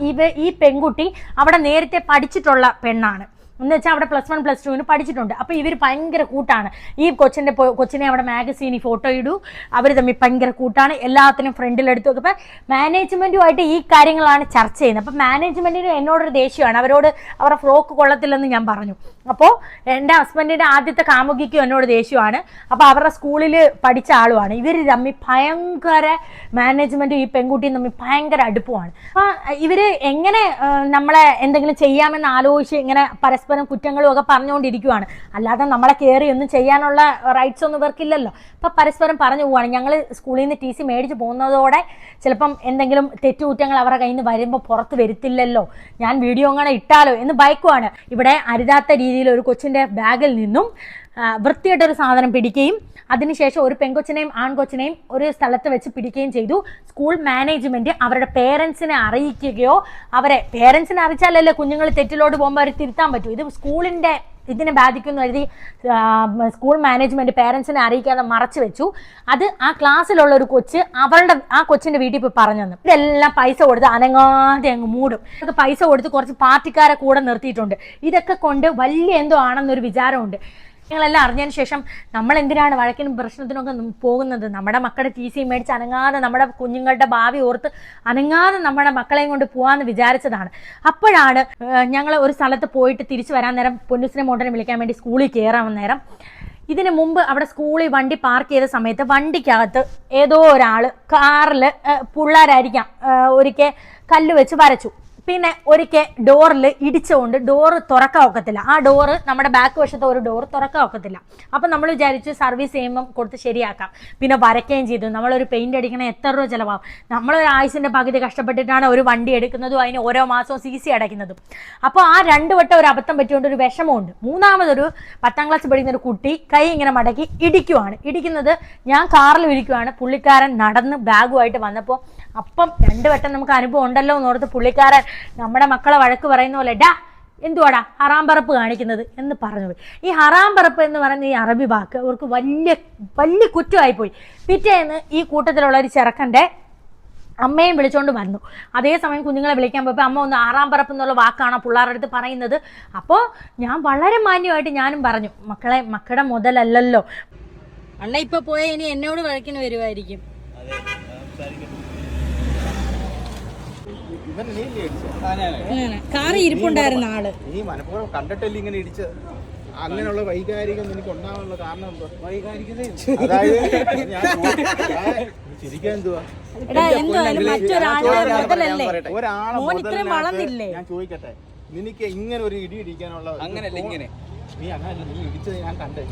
ഈ പെൺകുട്ടി അവിടെ നേരത്തെ പഠിച്ചിട്ടുള്ള പെണ്ണാണ് എന്ന് വെച്ചാൽ അവിടെ +1 +2 പഠിച്ചിട്ടുണ്ട്. അപ്പോൾ ഇവർ ഭയങ്കര കൂട്ടാണ്. ഈ കൊച്ചിനെ അവിടെ മാഗസീനിൽ ഫോട്ടോ ഇടൂ, അവർ തമ്മിൽ ഭയങ്കര കൂട്ടാണ്, എല്ലാത്തിനും ഫ്രണ്ടിലെടുത്ത് വെക്കും. അപ്പം മാനേജ്മെൻറ്റുമായിട്ട് ഈ കാര്യങ്ങളാണ് ചർച്ച ചെയ്യുന്നത്. അപ്പം മാനേജ്മെൻറ്റിന് എന്നോടൊരു ദേഷ്യമാണ്, അവരുടെ ഫ്രോക്ക് കൊള്ളത്തില്ലെന്ന് ഞാൻ പറഞ്ഞു. അപ്പോൾ എൻ്റെ ഹസ്ബൻഡിൻ്റെ ആദ്യത്തെ കാമുകിക്കും എന്നോട് ദേഷ്യമാണ്. അപ്പോൾ അവരുടെ സ്കൂളിൽ പഠിച്ച ആളുമാണ്. ഇവർ തമ്മിൽ ഭയങ്കര മാനേജ്മെൻറ്റും ഈ പെൺകുട്ടിയും തമ്മിൽ ഭയങ്കര അടുപ്പമാണ്. അപ്പോൾ ഇവർ എങ്ങനെ നമ്മളെ എന്തെങ്കിലും ചെയ്യാമെന്ന് ആലോചിച്ച് ഇങ്ങനെ പരസ്പരം കുറ്റങ്ങളും ഒക്കെ പറഞ്ഞുകൊണ്ടിരിക്കുകയാണ്. അല്ലാതെ നമ്മളെ കയറി ഒന്നും ചെയ്യാനുള്ള റൈറ്റ്സ് ഒന്നും ഇവർക്കില്ലല്ലോ. അപ്പം പരസ്പരം പറഞ്ഞു പോവുകയാണ്. ഞങ്ങൾ സ്കൂളിൽ നിന്ന് TC മേടിച്ച് പോകുന്നതോടെ ചിലപ്പം എന്തെങ്കിലും തെറ്റുകുറ്റങ്ങൾ അവരുടെ കയ്യിൽ നിന്ന് വരുമ്പോൾ പുറത്ത് വരുത്തില്ലല്ലോ, ഞാൻ വീഡിയോ അങ്ങനെ ഇട്ടാലോ എന്ന് ഭയക്കുവാണ്. ഇവിടെ അരുതാത്ത രീതിയിൽ ഒരു കൊച്ചിൻ്റെ ബാഗിൽ നിന്നും വൃത്തിയായിട്ടൊരു സാധനം പിടിക്കുകയും അതിനുശേഷം ഒരു പെൺകൊച്ചിനെയും ആൺകൊച്ചിനെയും ഒരു സ്ഥലത്ത് വെച്ച് പിടിക്കുകയും ചെയ്തു. സ്കൂൾ മാനേജ്മെൻറ്റ് അവരുടെ പേരൻസിനെ അറിയിക്കുകയോ, പേരൻസിനെ അറിയിച്ചാലല്ലേ കുഞ്ഞുങ്ങൾ തെറ്റിലോട്ട് പോകുമ്പോൾ അവർ തിരുത്താൻ പറ്റൂ. ഇത് സ്കൂളിൻ്റെ ഇതിനെ ബാധിക്കുന്നു എഴുതി സ്കൂൾ മാനേജ്മെൻറ്റ് പേരൻസിനെ അറിയിക്കാതെ മറച്ചു വെച്ചു. അത് ആ ക്ലാസ്സിലുള്ള ഒരു കൊച്ച് ആ കൊച്ചിൻ്റെ വീട്ടിൽ പോയി പറഞ്ഞെന്ന്. ഇതെല്ലാം പൈസ കൊടുത്ത് അനങ്ങാതെ അങ്ങ് മൂടും. ഇതൊക്കെ പൈസ കൊടുത്ത് കുറച്ച് പാർട്ടിക്കാരെ കൂടെ നിർത്തിയിട്ടുണ്ട്. ഇതൊക്കെ കൊണ്ട് വലിയ എന്തോ ആണെന്നൊരു വിചാരമുണ്ട്. നിങ്ങളെല്ലാം അറിഞ്ഞതിന് ശേഷം നമ്മൾ എന്തിനാണ് വഴക്കിനും പ്രശ്നത്തിനൊക്കെ പോകുന്നത്? നമ്മുടെ മക്കളുടെ TC മേടിച്ച് അനങ്ങാതെ നമ്മുടെ കുഞ്ഞുങ്ങളുടെ ഭാവി ഓർത്ത് അനങ്ങാതെ നമ്മുടെ മക്കളെയും കൊണ്ട് പോകാമെന്ന് വിചാരിച്ചതാണ്. അപ്പോഴാണ് ഞങ്ങൾ ഒരു സ്ഥലത്ത് പോയിട്ട് തിരിച്ചു വരാൻ നേരം പൊന്നൂസിനെ മോട്ടനെ വിളിക്കാൻ വേണ്ടി സ്കൂളിൽ കയറാൻ നേരം, ഇതിന് മുമ്പ് അവിടെ സ്കൂളിൽ വണ്ടി പാർക്ക് ചെയ്ത സമയത്ത് വണ്ടിക്കകത്ത് ഏതോ ഒരാൾ കാറിൽ പിള്ളേരായിരിക്കാം ഒരിക്കൽ കല്ല് വെച്ച് വരച്ചു. പിന്നെ ഒരിക്കൽ ഡോറിൽ ഇടിച്ചുകൊണ്ട് ഡോറ് തുറക്കാൻ ഒക്കത്തില്ല. ആ ഡോറ് നമ്മുടെ ബാക്ക് വശത്തെ ഒരു ഡോറ് തുറക്കാൻ ഒക്കത്തില്ല. അപ്പം നമ്മൾ വിചാരിച്ചു സർവീസ് ചെയ്യുമ്പം കൊടുത്ത് ശരിയാക്കാം. പിന്നെ വരയ്ക്കുകയും ചെയ്തു. നമ്മളൊരു പെയിൻ്റ് അടിക്കണ എത്ര രൂപ ചിലവാകും? നമ്മളൊരു ആയുസിൻ്റെ പകുതി കഷ്ടപ്പെട്ടിട്ടാണ് ഒരു വണ്ടി എടുക്കുന്നതും അതിന് ഓരോ മാസവും CC അടയ്ക്കുന്നതും. അപ്പോൾ ആ 2 വട്ടം ഒരു അബദ്ധം പറ്റിക്കൊണ്ട് ഒരു വിഷമമുണ്ട്. മൂന്നാമതൊരു 10ാം ക്ലാസ് പഠിക്കുന്ന ഒരു കുട്ടി കൈ ഇങ്ങനെ മടക്കി ഇടിക്കുന്നത് ഞാൻ കാറിൽ ഇരിക്കുവാണ്. പുള്ളിക്കാരൻ നടന്ന് ബാഗുമായിട്ട് വന്നപ്പോൾ അപ്പം 2 വട്ടം നമുക്ക് അനുഭവം ഉണ്ടല്ലോ എന്നോർത്ത് പുള്ളിക്കാരൻ നമ്മുടെ മക്കളെ വഴക്ക് പറയുന്ന പോലെ ഡാ എന്തുവാടാ ഹറാം പറപ്പ് കാണിക്കുന്നത് എന്ന് പറഞ്ഞു. ഈ ഹറാം പറപ്പ് എന്ന് പറയുന്ന ഈ അറബി വാക്ക് അവർക്ക് വലിയ കുറ്റമായിപ്പോയി. പിറ്റേന്ന് ഈ കൂട്ടത്തിലുള്ള ഒരു ചെറുക്കൻ്റെ അമ്മയും വിളിച്ചുകൊണ്ട് വന്നു. അതേസമയം കുഞ്ഞുങ്ങളെ വിളിക്കാൻ പോയപ്പോൾ അമ്മ ഒന്ന് ആറാം പറപ്പ് എന്നുള്ള വാക്കാണ് പിള്ളേരുടെ അടുത്ത് പറയുന്നത്. അപ്പോൾ ഞാൻ വളരെ മാന്യമായിട്ട് ഞാനും പറഞ്ഞു, മക്കളുടെ മുതലല്ലല്ലോ അണ്ണ ഇപ്പൊ പോയ ഇനി എന്നോട് വഴക്കിന് വരുമായിരിക്കും. കാറി ഇരിപ്പുണ്ടായിരുന്ന ആള് നീ മനഃപൂർവ്വം കണ്ടിട്ടല്ലേ ഇങ്ങനെ ഇടിച്ച്. അങ്ങനെയുള്ള വൈകാരികം നിനക്ക് ഉണ്ടാവാനുള്ള കാരണം എന്തോ? ശരിക്കും എന്തുവാ ഞാൻ ചോദിക്കട്ടെ, നിനക്ക് ഇങ്ങനെ ഒരു ഇടി ഇടിക്കാനുള്ള അങ്ങനല്ല ഇങ്ങനെ നീ അങ്ങനല്ല, നീ ഇടിച്ചത് ഞാൻ കണ്ടേ.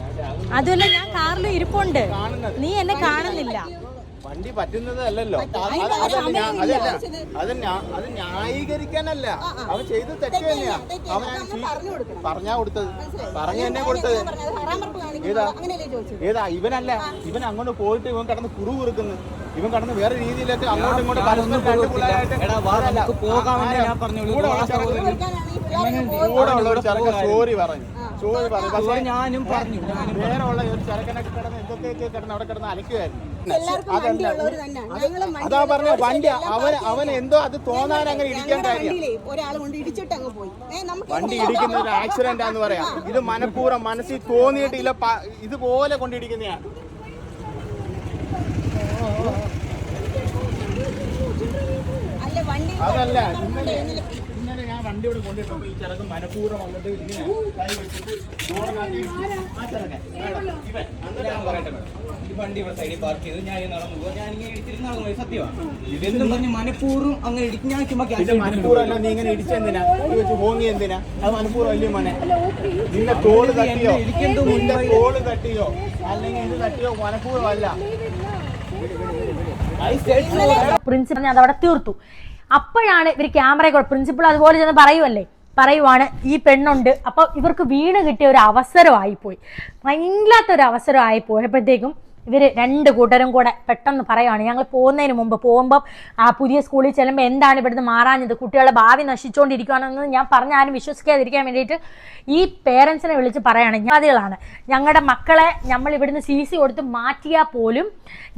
അതുമല്ല, ഞാൻ കാറിൽ ഇരിപ്പുണ്ട്, നീ എന്നെ കാണുന്നില്ല. വണ്ടി പറ്റുന്നത് അല്ലല്ലോ, അത് ന്യായീകരിക്കാനല്ല. അവൻ ചെയ്ത് തെറ്റ് തന്നെയാ. അവൻ പറഞ്ഞാ കൊടുത്തത്, പറഞ്ഞു തന്നെ കൊടുത്തത്. ഏതാ ഇവനല്ല, ഇവൻ അങ്ങോട്ട് പോയിട്ട് ഇവൻ കിടന്ന് കുറു കുറുക്കുന്നു. ഇവൻ കടന്ന് വേറെ രീതിയിലൊക്കെ അങ്ങോട്ടും ഇങ്ങോട്ടും കൂടെ ഉള്ള ഒരു ചെറുക്കൻ സോറി പറഞ്ഞു. പക്ഷേ ഞാനും പറഞ്ഞു, വേറെ ഉള്ള ഒരു ചെറുക്കനൊക്കെ കിടന്ന് എന്തൊക്കെയൊക്കെ കിടന്ന് അവിടെ കിടന്ന് അലക്കുമായിരുന്നു. അതാ പറഞ്ഞ വണ്ടി അവൻ എന്തോ അത് തോന്നാൻ അങ്ങനെ ഇടിക്കാൻ കാര്യം. വണ്ടി ഇടിക്കുന്ന ഒരു ആക്സിഡന്റ് ആന്ന് പറയാം. ഇത് മനഃപൂർവ്വം മനസ്സിൽ തോന്നിയിട്ടില്ല, ഇതുപോലെ കൊണ്ടിടിക്കുന്നതാണ്. അതല്ല, ഇന്നലെ ഞാൻ വണ്ടി ഇവിടെ കൊണ്ടിട്ടു. ഈ ചെറുക്കൻ മനഃപൂർവ്വം വന്നിട്ട് ഇങ്ങനെ കൈ വെച്ചിട്ട് ആ ചെറുക്കൻ വണ്ടി ഇവിടെ സൈഡിൽ പാർക്ക് ചെയ്ത് ഞാൻ നടന്നു പോകും. ഞാൻ ഇങ്ങനെ ഇടിച്ചിരുന്ന സത്യമാണ്. ഇതെന്നും പറഞ്ഞ് മനഃപൂർവ്വം അങ്ങനെ ഇടിക്കും. ഞാൻ മനഃപൂർവ്വം അല്ല, നീ ഇങ്ങനെ ഇടിച്ചെന്തിനാ? വെച്ച് ഹോങ്ങി എന്തിനാ? അത് മനഃപൂർവ്വം അല്ലേ മോനെ? നിന്റെ തോള് തട്ടിയോ, നിന്റെ തോള് തട്ടിയോ അല്ലെങ്കിൽ ഇത് തട്ടിയോ മനഃപൂർവ്വം അല്ല. പ്രിൻസിപ്പൽ അതവിടെ തീർത്തു. അപ്പോഴാണ് ഇവർ ക്യാമറ പ്രിൻസിപ്പൾ അതുപോലെ ചെന്ന് പറയുവാണ് ഈ പെണ്ണുണ്ട്. അപ്പോൾ ഇവർക്ക് വീണ് കിട്ടിയ ഒരു അവസരമായിപ്പോയി, ഭയങ്കരാത്തൊരു അവസരമായി പോയപ്പോഴത്തേക്കും ഇവർ രണ്ട് കൂട്ടരും കൂടെ പെട്ടെന്ന് പറയുകയാണ്, ഞങ്ങൾ പോകുന്നതിന് മുമ്പ് പോകുമ്പം ആ പുതിയ സ്കൂളിൽ ചെല്ലുമ്പോൾ എന്താണ് ഇവിടുന്ന് മാറാഞ്ഞത്, കുട്ടികളുടെ ഭാവി നശിച്ചുകൊണ്ടിരിക്കുകയാണെന്ന് ഞാൻ പറഞ്ഞാലും വിശ്വസിക്കാതിരിക്കാൻ വേണ്ടിയിട്ട് ഈ പേരൻസിനെ വിളിച്ച് പറയുകയാണ്, ജാതികളാണ് ഞങ്ങളുടെ മക്കളെ നമ്മൾ ഇവിടുന്ന് CC കൊടുത്ത് മാറ്റിയാൽ പോലും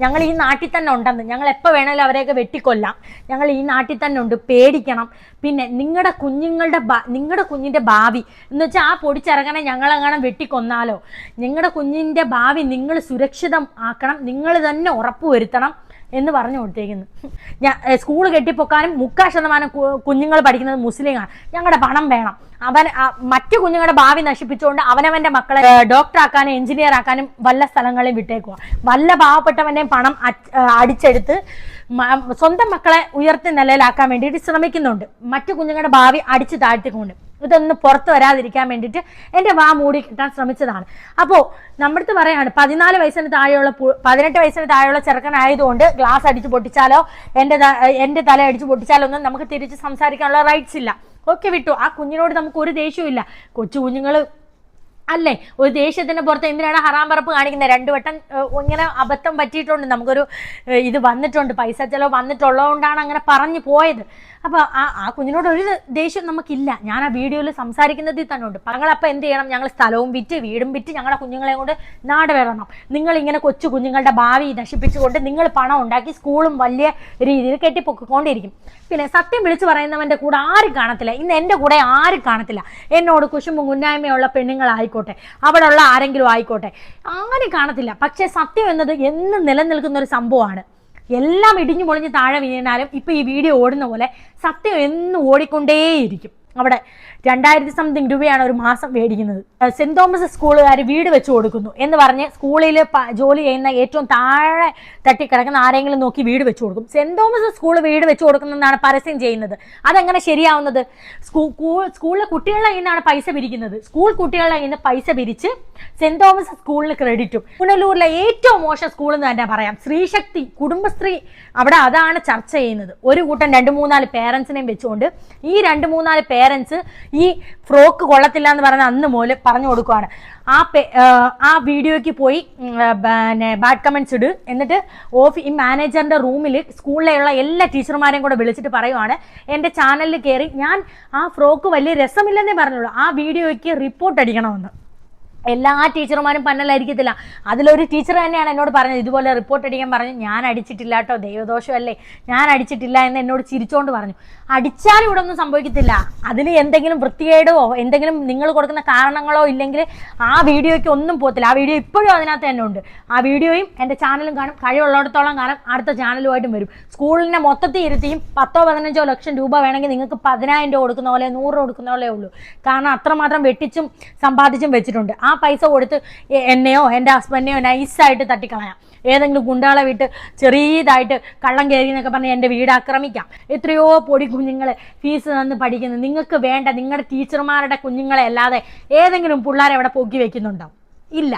ഞങ്ങൾ ഈ നാട്ടിൽ തന്നെ ഉണ്ടെന്ന്, ഞങ്ങൾ എപ്പോൾ വേണമെങ്കിലും അവരെയൊക്കെ വെട്ടിക്കൊല്ലാം, ഞങ്ങൾ ഈ നാട്ടിൽ തന്നെ ഉണ്ട്, പേടിക്കണം. പിന്നെ നിങ്ങളുടെ കുഞ്ഞിൻ്റെ ഭാവി എന്ന് വെച്ചാൽ ആ പൊടിച്ചിറങ്ങണേ ഞങ്ങളെങ്ങനെ വെട്ടിക്കൊന്നാലോ, നിങ്ങളുടെ കുഞ്ഞിൻ്റെ ഭാവി നിങ്ങൾ സുരക്ഷിതം ആക്കണം, നിങ്ങൾ തന്നെ ഉറപ്പുവരുത്തണം എന്ന് പറഞ്ഞു കൊടുത്തേക്കുന്നു. സ്കൂൾ കെട്ടിപ്പൊക്കാനും 3% കുഞ്ഞുങ്ങൾ പഠിക്കുന്നത് മുസ്ലിമാണ്, ഞങ്ങളുടെ പണം വേണം, മറ്റു കുഞ്ഞുങ്ങളുടെ ഭാവി നശിപ്പിച്ചുകൊണ്ട് അവനവന്റെ മക്കളെ ഡോക്ടറാക്കാനും എഞ്ചിനീയർ ആക്കാനും വല്ല സ്ഥലങ്ങളിലും വിട്ടേക്കുക, വല്ല പാവപ്പെട്ടവന്റെയും പണം അടിച്ചെടുത്ത് സ്വന്തം മക്കളെ ഉയർത്തി നിലയിലാക്കാൻ വേണ്ടിയിട്ട് ശ്രമിക്കുന്നുണ്ട്, മറ്റു കുഞ്ഞുങ്ങളുടെ ഭാവി അടിച്ചു താഴ്ത്തിക്കൊണ്ട്. ഇതൊന്ന് പുറത്ത് വരാതിരിക്കാൻ വേണ്ടിയിട്ട് എൻ്റെ വാ മൂടി കിട്ടാൻ ശ്രമിച്ചതാണ്. അപ്പോൾ നമ്മുടെ അടുത്ത് പറയാണ് 18 വയസ്സിന് താഴെയുള്ള ചെറുക്കനായതുകൊണ്ട് ഗ്ലാസ് അടിച്ച് പൊട്ടിച്ചാലോ എൻ്റെ തല അടിച്ച് പൊട്ടിച്ചാലോ ഒന്നും നമുക്ക് തിരിച്ച് സംസാരിക്കാനുള്ള റൈറ്റ്സ് ഇല്ല. ഓക്കെ, വിട്ടു. ആ കുഞ്ഞിനോട് നമുക്ക് ഒരു ദേഷ്യവും ഇല്ല, കൊച്ചു കുഞ്ഞുങ്ങൾ അല്ലേ, ഒരു ദേഷ്യത്തിന്റെ പുറത്ത് എന്തിനാണ് ഹറാം പറപ്പ് കാണിക്കുന്നത്? 2 വട്ടം ഇങ്ങനെ അബദ്ധം പറ്റിയിട്ടുണ്ട്, നമുക്കൊരു ഇത് വന്നിട്ടുണ്ട്, പൈസ ചെലവ് വന്നിട്ടുള്ളതുകൊണ്ടാണ് അങ്ങനെ പറഞ്ഞു പോയത്. അപ്പോൾ ആ കുഞ്ഞിനോട് ഒരു ദേഷ്യം നമുക്കില്ല. ഞാൻ ആ വീഡിയോയിൽ സംസാരിക്കുന്നതിൽ തന്നെ ഉണ്ട്. ഞങ്ങളപ്പോൾ എന്ത് ചെയ്യണം? ഞങ്ങൾ സ്ഥലവും വിറ്റ് വീടും വിറ്റ് ഞങ്ങളുടെ കുഞ്ഞുങ്ങളെ കൊണ്ട് നാട് വരണം. നിങ്ങളിങ്ങനെ കൊച്ചു കുഞ്ഞുങ്ങളുടെ ഭാവി നശിപ്പിച്ചുകൊണ്ട് നിങ്ങൾ പണം ഉണ്ടാക്കി സ്കൂളും വലിയ രീതിയിൽ കെട്ടിപ്പൊക്കിക്കൊണ്ടിരിക്കും. പിന്നെ സത്യം വിളിച്ചു പറയുന്നവൻ്റെ കൂടെ ആരും കാണത്തില്ല. ഇന്ന് എൻ്റെ കൂടെ ആരും കാണത്തില്ല. എന്നോട് കുശുമ്പും കുന്നായ്മയുള്ള പെണ്ണുങ്ങളായിക്കോട്ടെ, അവിടെ ഉള്ള ആരെങ്കിലും ആയിക്കോട്ടെ, അങ്ങനെ കാണത്തില്ല. പക്ഷേ സത്യം എന്നത് എന്നും നിലനിൽക്കുന്ന ഒരു സംഭവമാണ്. എല്ലാം ഇടിഞ്ഞു പൊളിഞ്ഞ് താഴെ വീണാലും ഇപ്പം ഈ വീഡിയോ ഓടുന്ന പോലെ സത്യം എന്നും ഓടിക്കൊണ്ടേയിരിക്കും. അവിടെ 2000 സംതിങ് രൂപയാണ് ഒരു മാസം മേടിക്കുന്നത്. സെന്റ് തോമസ് സ്കൂളുകാർ വീട് വെച്ച് കൊടുക്കുന്നു എന്ന് പറഞ്ഞ് സ്കൂളിൽ ജോലി ചെയ്യുന്ന ഏറ്റവും താഴെ തട്ടിക്കിടക്കുന്ന ആരെങ്കിലും നോക്കി വീട് വെച്ച് കൊടുക്കും. സെന്റ് തോമസ് സ്കൂൾ വീട് വെച്ച് കൊടുക്കുന്നതാണ് പരസ്യം ചെയ്യുന്നത്. അതെങ്ങനെ ശരിയാവുന്നത്? സ്കൂളിലെ കുട്ടികളുടെ കയ്യിൽ നിന്നാണ് പൈസ പിരിക്കുന്നത്. സ്കൂൾ കുട്ടികളുടെ കയ്യിൽ നിന്ന് പൈസ പിരിച്ച് സെന്റ് തോമസ് സ്കൂളിന് ക്രെഡിറ്റും. പുനലൂരിലെ ഏറ്റവും മോശം സ്കൂൾ എന്ന് തന്നെ പറയാം, ശ്രീശക്തി കുടുംബശ്രീ. അവിടെ അതാണ് ചർച്ച ചെയ്യുന്നത്. ഒരു കൂട്ടം 2-3-4 പേരൻസിനെയും വെച്ചുകൊണ്ട് ഈ 2-3-4 പേരൻസ് ഈ ഫ്രോക്ക് കൊള്ളത്തില്ല എന്ന് പറഞ്ഞ അന്ന് മുതൽ പറഞ്ഞു കൊടുക്കുകയാണ്. ആ വീഡിയോയ്ക്ക് പോയി ബാഡ് കമൻറ്റ്സ് ഇട്, എന്നിട്ട് ഈ മാനേജറിന്റെ റൂമിൽ സ്കൂളിലുള്ള എല്ലാ ടീച്ചർമാരെയും കൂടെ വിളിച്ചിട്ട് പറയുവാണ്, എൻ്റെ ചാനലിൽ കയറി ഞാൻ ആ ഫ്രോക്ക് വലിയ രസമില്ലെന്നേ പറഞ്ഞുള്ളൂ, ആ വീഡിയോയ്ക്ക് റിപ്പോർട്ട് അടിക്കണമെന്ന്. എല്ലാ ടീച്ചർമാരും പന്നലായിരിക്കത്തില്ല. അതിലൊരു ടീച്ചർ തന്നെയാണ് എന്നോട് പറഞ്ഞത്, ഇതുപോലെ റിപ്പോർട്ട് അടിക്കാൻ പറഞ്ഞു. ഞാൻ അടിച്ചിട്ടില്ല കേട്ടോ, ദൈവദോഷമല്ലേ, ഞാൻ അടിച്ചിട്ടില്ല എന്ന് എന്നോട് ചിരിച്ചോണ്ട് പറഞ്ഞു. അടിച്ചാലും ഇവിടെ ഒന്നും സംഭവിക്കത്തില്ല. അതിൽ എന്തെങ്കിലും വൃത്തികേടോ എന്തെങ്കിലും നിങ്ങൾ കൊടുക്കുന്ന കാരണങ്ങളോ ഇല്ലെങ്കിൽ ആ വീഡിയോയ്ക്ക് ഒന്നും പോകത്തില്ല. ആ വീഡിയോ ഇപ്പോഴും അതിനകത്ത് തന്നെ ഉണ്ട്. ആ വീഡിയോയും എൻ്റെ ചാനലും കാണും. കഴിവുള്ളിടത്തോളം കാലം അടുത്ത ചാനലുമായിട്ടും വരും. സ്കൂളിനെ മൊത്തത്തിൽ ഇരുത്തിയും 10-15 ലക്ഷം രൂപ വേണമെങ്കിൽ നിങ്ങൾക്ക് 10,000 രൂപ കൊടുക്കുന്ന പോലെ 100 രൂപ കൊടുക്കുന്ന പോലെ ഉള്ളൂ. കാരണം അത്രമാത്രം വെട്ടിച്ചും സമ്പാദിച്ചും വെച്ചിട്ടുണ്ട്. ആ പൈസ കൊടുത്ത് എന്നെയോ എൻ്റെ ഹസ്ബൻഡിനെയോ നൈസായിട്ട് തട്ടിക്കളയാം. ഏതെങ്കിലും ഗുണ്ടകളെ വിട്ട് ചെറിയതായിട്ട് കള്ളം കയറി എന്നൊക്കെ പറഞ്ഞ് എൻ്റെ വീട് ആക്രമിക്കാം. എത്രയോ പൊടി കുഞ്ഞുങ്ങൾ ഫീസ് തന്ന് പഠിക്കുന്നു. നിങ്ങൾക്ക് വേണ്ട നിങ്ങളുടെ ടീച്ചർമാരുടെ കുഞ്ഞുങ്ങളെ അല്ലാതെ ഏതെങ്കിലും പിള്ളേരെ അവിടെ പൊക്കി വെക്കുന്നുണ്ടോ? ഇല്ല.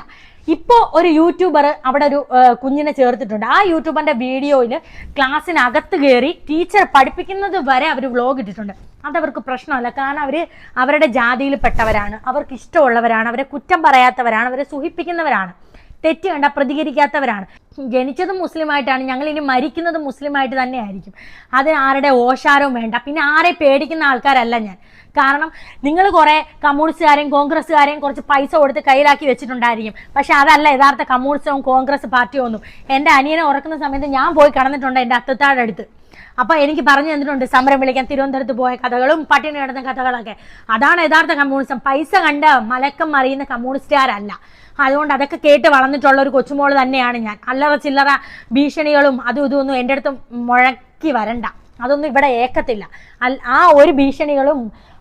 ഇപ്പോൾ ഒരു യൂട്യൂബർ അവിടെ ഒരു കുഞ്ഞിനെ ചേർത്തിട്ടുണ്ട്. ആ യൂട്യൂബറിൻ്റെ വീഡിയോയിൽ ക്ലാസ്സിനകത്ത് കയറി ടീച്ചർ പഠിപ്പിക്കുന്നത് വരെ അവർ വ്ലോഗ് ഇട്ടിട്ടുണ്ട്. അതവർക്ക് പ്രശ്നമല്ല. കാരണം അവർ അവരുടെ ജാതിയിൽ പെട്ടവരാണ്, അവർക്ക് ഇഷ്ടമുള്ളവരാണ്, അവരെ കുറ്റം പറയാത്തവരാണ്, അവരെ സുഖിപ്പിക്കുന്നവരാണ്, തെറ്റ് കണ്ട പ്രതികരിക്കാത്തവരാണ്. ജനിച്ചതും മുസ്ലിമായിട്ടാണ്, ഞങ്ങൾ ഇനി മരിക്കുന്നത് മുസ്ലിമായിട്ട് തന്നെ ആയിരിക്കും. അതിന് ആരുടെ ഓശാരവും വേണ്ട. പിന്നെ ആരെ പേടിക്കുന്ന ആൾക്കാരല്ല ഞാൻ. കാരണം നിങ്ങൾ കുറേ കമ്മ്യൂണിസ്റ്റുകാരെയും കോൺഗ്രസ്സുകാരെയും കുറച്ച് പൈസ കൊടുത്ത് കയ്യിലാക്കി വെച്ചിട്ടുണ്ടായിരിക്കും. പക്ഷെ അതല്ല യഥാർത്ഥ കമ്മ്യൂണിസ്റ്റവും കോൺഗ്രസ് പാർട്ടിയോ ഒന്നും. എൻ്റെ അനിയനെ ഉറക്കുന്ന സമയത്ത് ഞാൻ പോയി കടന്നിട്ടുണ്ട് എൻ്റെ അത്തത്താടെ അടുത്ത്. അപ്പോൾ എനിക്ക് പറഞ്ഞു തന്നിട്ടുണ്ട് സമരം വിളിക്കാൻ തിരുവനന്തപുരത്ത് പോയ കഥകളും പട്ടിണി കിടന്ന കഥകളൊക്കെ. അതാണ് യഥാർത്ഥ കമ്മ്യൂണിസം. പൈസ കണ്ട് മലക്കം മറിയുന്ന കമ്മ്യൂണിസ്റ്റുകാരല്ല. അതുകൊണ്ട് അതൊക്കെ കേട്ട് വളർന്നിട്ടുള്ള ഒരു കൊച്ചുമോള് തന്നെയാണ് ഞാൻ. അല്ലറ ചില്ലറ ഭീഷണികളും അതും ഇതൊന്നും എൻ്റെ അടുത്ത് മുഴക്കി വരണ്ട. അതൊന്നും ഇവിടെ ഏക്കത്തില്ല. ആ ഒരു ഭീഷണികളും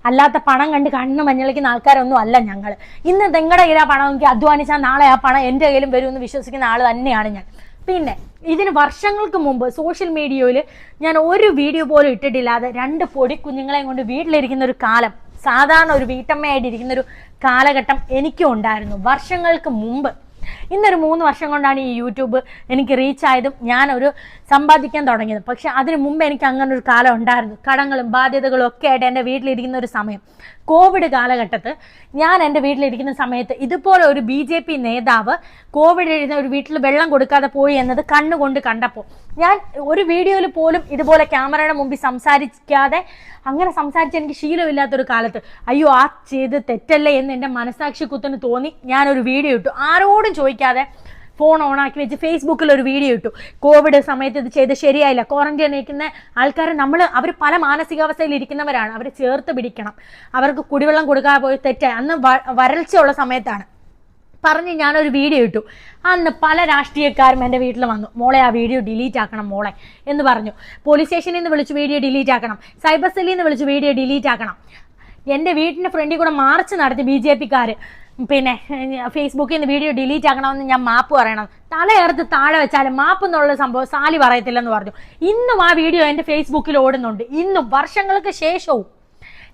അല്ലാത്ത പണം കണ്ട് കണ്ണ് മഞ്ഞളിക്കുന്ന ആൾക്കാരൊന്നും അല്ല ഞങ്ങൾ. ഇന്ന് നിങ്ങളുടെ കയ്യിൽ ആ പണം എനിക്ക് അധ്വാനിച്ചാൽ നാളെ ആ പണം എൻ്റെ കയ്യിലും വരുമെന്ന് വിശ്വസിക്കുന്ന ആൾ തന്നെയാണ് ഞാൻ. പിന്നെ ഇതിന് വർഷങ്ങൾക്ക് മുമ്പ് സോഷ്യൽ മീഡിയയിൽ ഞാൻ ഒരു വീഡിയോ പോലും ഇട്ടിട്ടില്ലാതെ 2 പൊടി കുഞ്ഞുങ്ങളെയും കൊണ്ട് വീട്ടിലിരിക്കുന്ന ഒരു കാലം, സാധാരണ ഒരു വീട്ടമ്മയായിട്ടിരിക്കുന്ന ഒരു കാലഘട്ടം എനിക്കും ഉണ്ടായിരുന്നു വർഷങ്ങൾക്ക് മുമ്പ്. ഇന്നൊരു 3 വർഷം കൊണ്ടാണ് ഈ യൂട്യൂബ് എനിക്ക് റീച്ചായതും ഞാനൊരു സമ്പാദിക്കാൻ തുടങ്ങിയത്. പക്ഷെ അതിന് മുമ്പ് എനിക്ക് അങ്ങനെ ഒരു കാലം ഉണ്ടായിരുന്നു. കടങ്ങളും ബാധ്യതകളും ഒക്കെ ആയിട്ട് എൻ്റെ വീട്ടിലിരിക്കുന്ന ഒരു സമയം. കോവിഡ് കാലഘട്ടത്ത് ഞാൻ എൻ്റെ വീട്ടിലിരിക്കുന്ന സമയത്ത് ഇതുപോലെ ഒരു BJP നേതാവ് കോവിഡ് എഴുതുന്ന ഒരു വീട്ടിൽ വെള്ളം കൊടുക്കാതെ പോയി എന്നത് കണ്ണുകൊണ്ട് കണ്ടപ്പോൾ ഞാൻ ഒരു വീഡിയോയിൽ പോലും ഇതുപോലെ ക്യാമറയുടെ മുമ്പിൽ സംസാരിക്കാതെ അങ്ങനെ സംസാരിച്ച് എനിക്ക് ശീലമില്ലാത്തൊരു കാലത്ത് അയ്യോ ആ ചെയ്ത് തെറ്റല്ലേ എന്ന് എൻ്റെ മനസാക്ഷി കുത്തിന് തോന്നി ഞാനൊരു വീഡിയോ ഇട്ടു. ആരോടും ചോദിക്കാതെ ഫോൺ ഓണാക്കി വെച്ച് ഫേസ്ബുക്കിൽ ഒരു വീഡിയോ ഇട്ടു. കോവിഡ് സമയത്ത് ഇത് ചെയ്ത് ശരിയായില്ല. ക്വാറന്റൈൻ ഇരിക്കുന്ന ആൾക്കാർ അവർ പല മാനസികാവസ്ഥയിൽ ഇരിക്കുന്നവരാണ്. അവരെ ചേർത്ത് പിടിക്കണം. അവർക്ക് കുടിവെള്ളം കൊടുക്കാതെ പോയി തെറ്റായി. അന്ന് വരൾച്ചയുള്ള സമയത്താണ് പറഞ്ഞ് ഞാനൊരു വീഡിയോ ഇട്ടു. അന്ന് പല രാഷ്ട്രീയക്കാരും എൻ്റെ വീട്ടിൽ വന്നു, മോളെ ആ വീഡിയോ ഡിലീറ്റ് ആക്കണം മോളെ എന്ന് പറഞ്ഞു. പോലീസ് സ്റ്റേഷനിൽ നിന്ന് വിളിച്ച് വീഡിയോ ഡിലീറ്റ് ആക്കണം, സൈബർ സെല്ലിൽ നിന്ന് വിളിച്ച് വീഡിയോ ഡിലീറ്റ് ആക്കണം. എൻ്റെ വീട്ടിൻ്റെ ഫ്രണ്ടിൽ കൂടെ മാർച്ച് നടത്തി BJPക്കാർ. പിന്നെ ഫേസ്ബുക്കിൽ നിന്ന് വീഡിയോ ഡിലീറ്റ് ആക്കണമെന്ന് ഞാൻ മാപ്പ് പറയണം. തലയേർത്ത് താഴെ വെച്ചാലും മാപ്പ് എന്നുള്ള സംഭവം സാലി പറയത്തില്ലെന്ന് പറഞ്ഞു. ഇന്നും ആ വീഡിയോ എൻ്റെ ഫേസ്ബുക്കിൽ ഓടുന്നുണ്ട്. ഇന്നും വർഷങ്ങൾക്ക് ശേഷവും.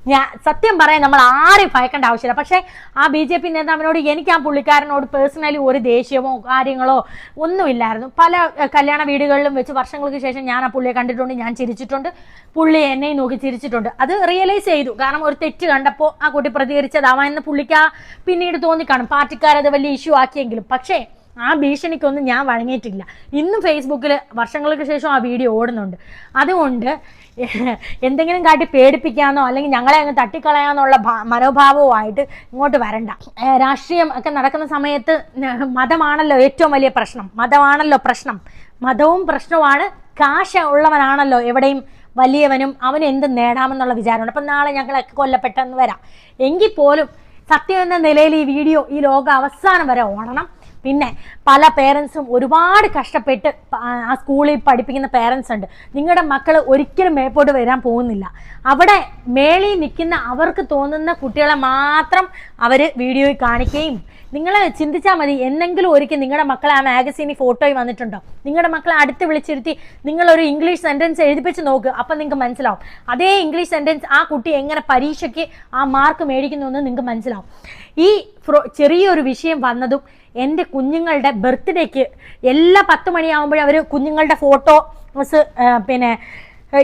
ഞാൻ സത്യം പറയാൻ നമ്മൾ ആരെയും ഭയക്കേണ്ട ആവശ്യമില്ല. പക്ഷേ ആ BJP നേതാവിനോട് എനിക്ക് ആ പുള്ളിക്കാരനോട് പേഴ്സണലി ഒരു ദേഷ്യമോ കാര്യങ്ങളോ ഒന്നുമില്ലായിരുന്നു. പല കല്യാണ വീടുകളിലും വെച്ച് വർഷങ്ങൾക്ക് ശേഷം ഞാൻ ആ പുള്ളിയെ കണ്ടിട്ടുണ്ട്, ഞാൻ ചിരിച്ചിട്ടുണ്ട്, പുള്ളി എന്നെയും നോക്കി ചിരിച്ചിട്ടുണ്ട്. അത് റിയലൈസ് ചെയ്തു. കാരണം ഒരു തെറ്റ് കണ്ടപ്പോൾ ആ കുട്ടി പ്രതികരിച്ചതാവാമെന്ന് പുള്ളിക്ക് പിന്നീട് തോന്നിക്കാണും. പാർട്ടിക്കാരത് വലിയ ഇഷ്യൂ ആക്കിയെങ്കിലും. പക്ഷേ ആ ഭീഷണിക്കൊന്നും ഞാൻ വഴങ്ങിയിട്ടില്ല. ഇന്നും ഫേസ്ബുക്കിൽ വർഷങ്ങൾക്ക് ശേഷം ആ വീഡിയോ ഓടുന്നുണ്ട്. അതുകൊണ്ട് എന്തെങ്കിലും കാട്ടി പേടിപ്പിക്കാന്നോ അല്ലെങ്കിൽ ഞങ്ങളെ അങ്ങ് തട്ടിക്കളയാന്നുള്ള മനോഭാവവുമായിട്ട് ഇങ്ങോട്ട് വരണ്ട. രാഷ്ട്രീയം ഒക്കെ നടക്കുന്ന സമയത്ത് മതമാണല്ലോ ഏറ്റവും വലിയ പ്രശ്നം. മതമാണല്ലോ പ്രശ്നം. മതവും പ്രശ്നമാണ്. കാശ് ഉള്ളവനാണല്ലോ എവിടെയും വലിയവനും. അവന് എന്ത് നേടാമെന്നുള്ള വിചാരമുണ്ട്. അപ്പം നാളെ ഞങ്ങളൊക്കെ കൊല്ലപ്പെട്ടെന്ന് വരാം. എങ്കിൽ പോലും സത്യം എന്ന നിലയിൽ ഈ വീഡിയോ ഈ ലോകം അവസാനം വരെ ഓടണം. പിന്നെ പല പേരൻസും ഒരുപാട് കഷ്ടപ്പെട്ട് ആ സ്കൂളിൽ പഠിപ്പിക്കുന്ന പേരൻസ് ഉണ്ട്. നിങ്ങളുടെ മക്കൾ ഒരിക്കലും മേപ്പോട്ട് വരാൻ പോകുന്നില്ല. അവിടെ മേളിൽ നിൽക്കുന്ന അവർക്ക് തോന്നുന്ന കുട്ടികളെ മാത്രം അവർ വീഡിയോയിൽ കാണിക്കുകയും. നിങ്ങൾ ചിന്തിച്ചാൽ മതി, എന്നെങ്കിലും ഒരിക്കൽ നിങ്ങളുടെ മക്കളെ ആ മാഗസീനിൽ ഫോട്ടോയിൽ വന്നിട്ടുണ്ടോ? നിങ്ങളുടെ മക്കളെ അടുത്ത് വിളിച്ചിരുത്തി നിങ്ങളൊരു ഇംഗ്ലീഷ് സെൻറ്റൻസ് എഴുതിപ്പിച്ച് നോക്ക്. അപ്പം നിങ്ങൾക്ക് മനസ്സിലാവും അതേ ഇംഗ്ലീഷ് സെൻറ്റൻസ് ആ കുട്ടി എങ്ങനെ പരീക്ഷയ്ക്ക് ആ മാർക്ക് മേടിക്കുന്നു എന്ന് നിങ്ങൾക്ക് മനസ്സിലാവും. ഈ ചെറിയൊരു വിഷയം വന്നതും എൻ്റെ കുഞ്ഞുങ്ങളുടെ ബർത്ത്ഡേക്ക് എല്ലാ 10 മണിയാകുമ്പോഴും അവർ കുഞ്ഞുങ്ങളുടെ ഫോട്ടോസ് പിന്നെ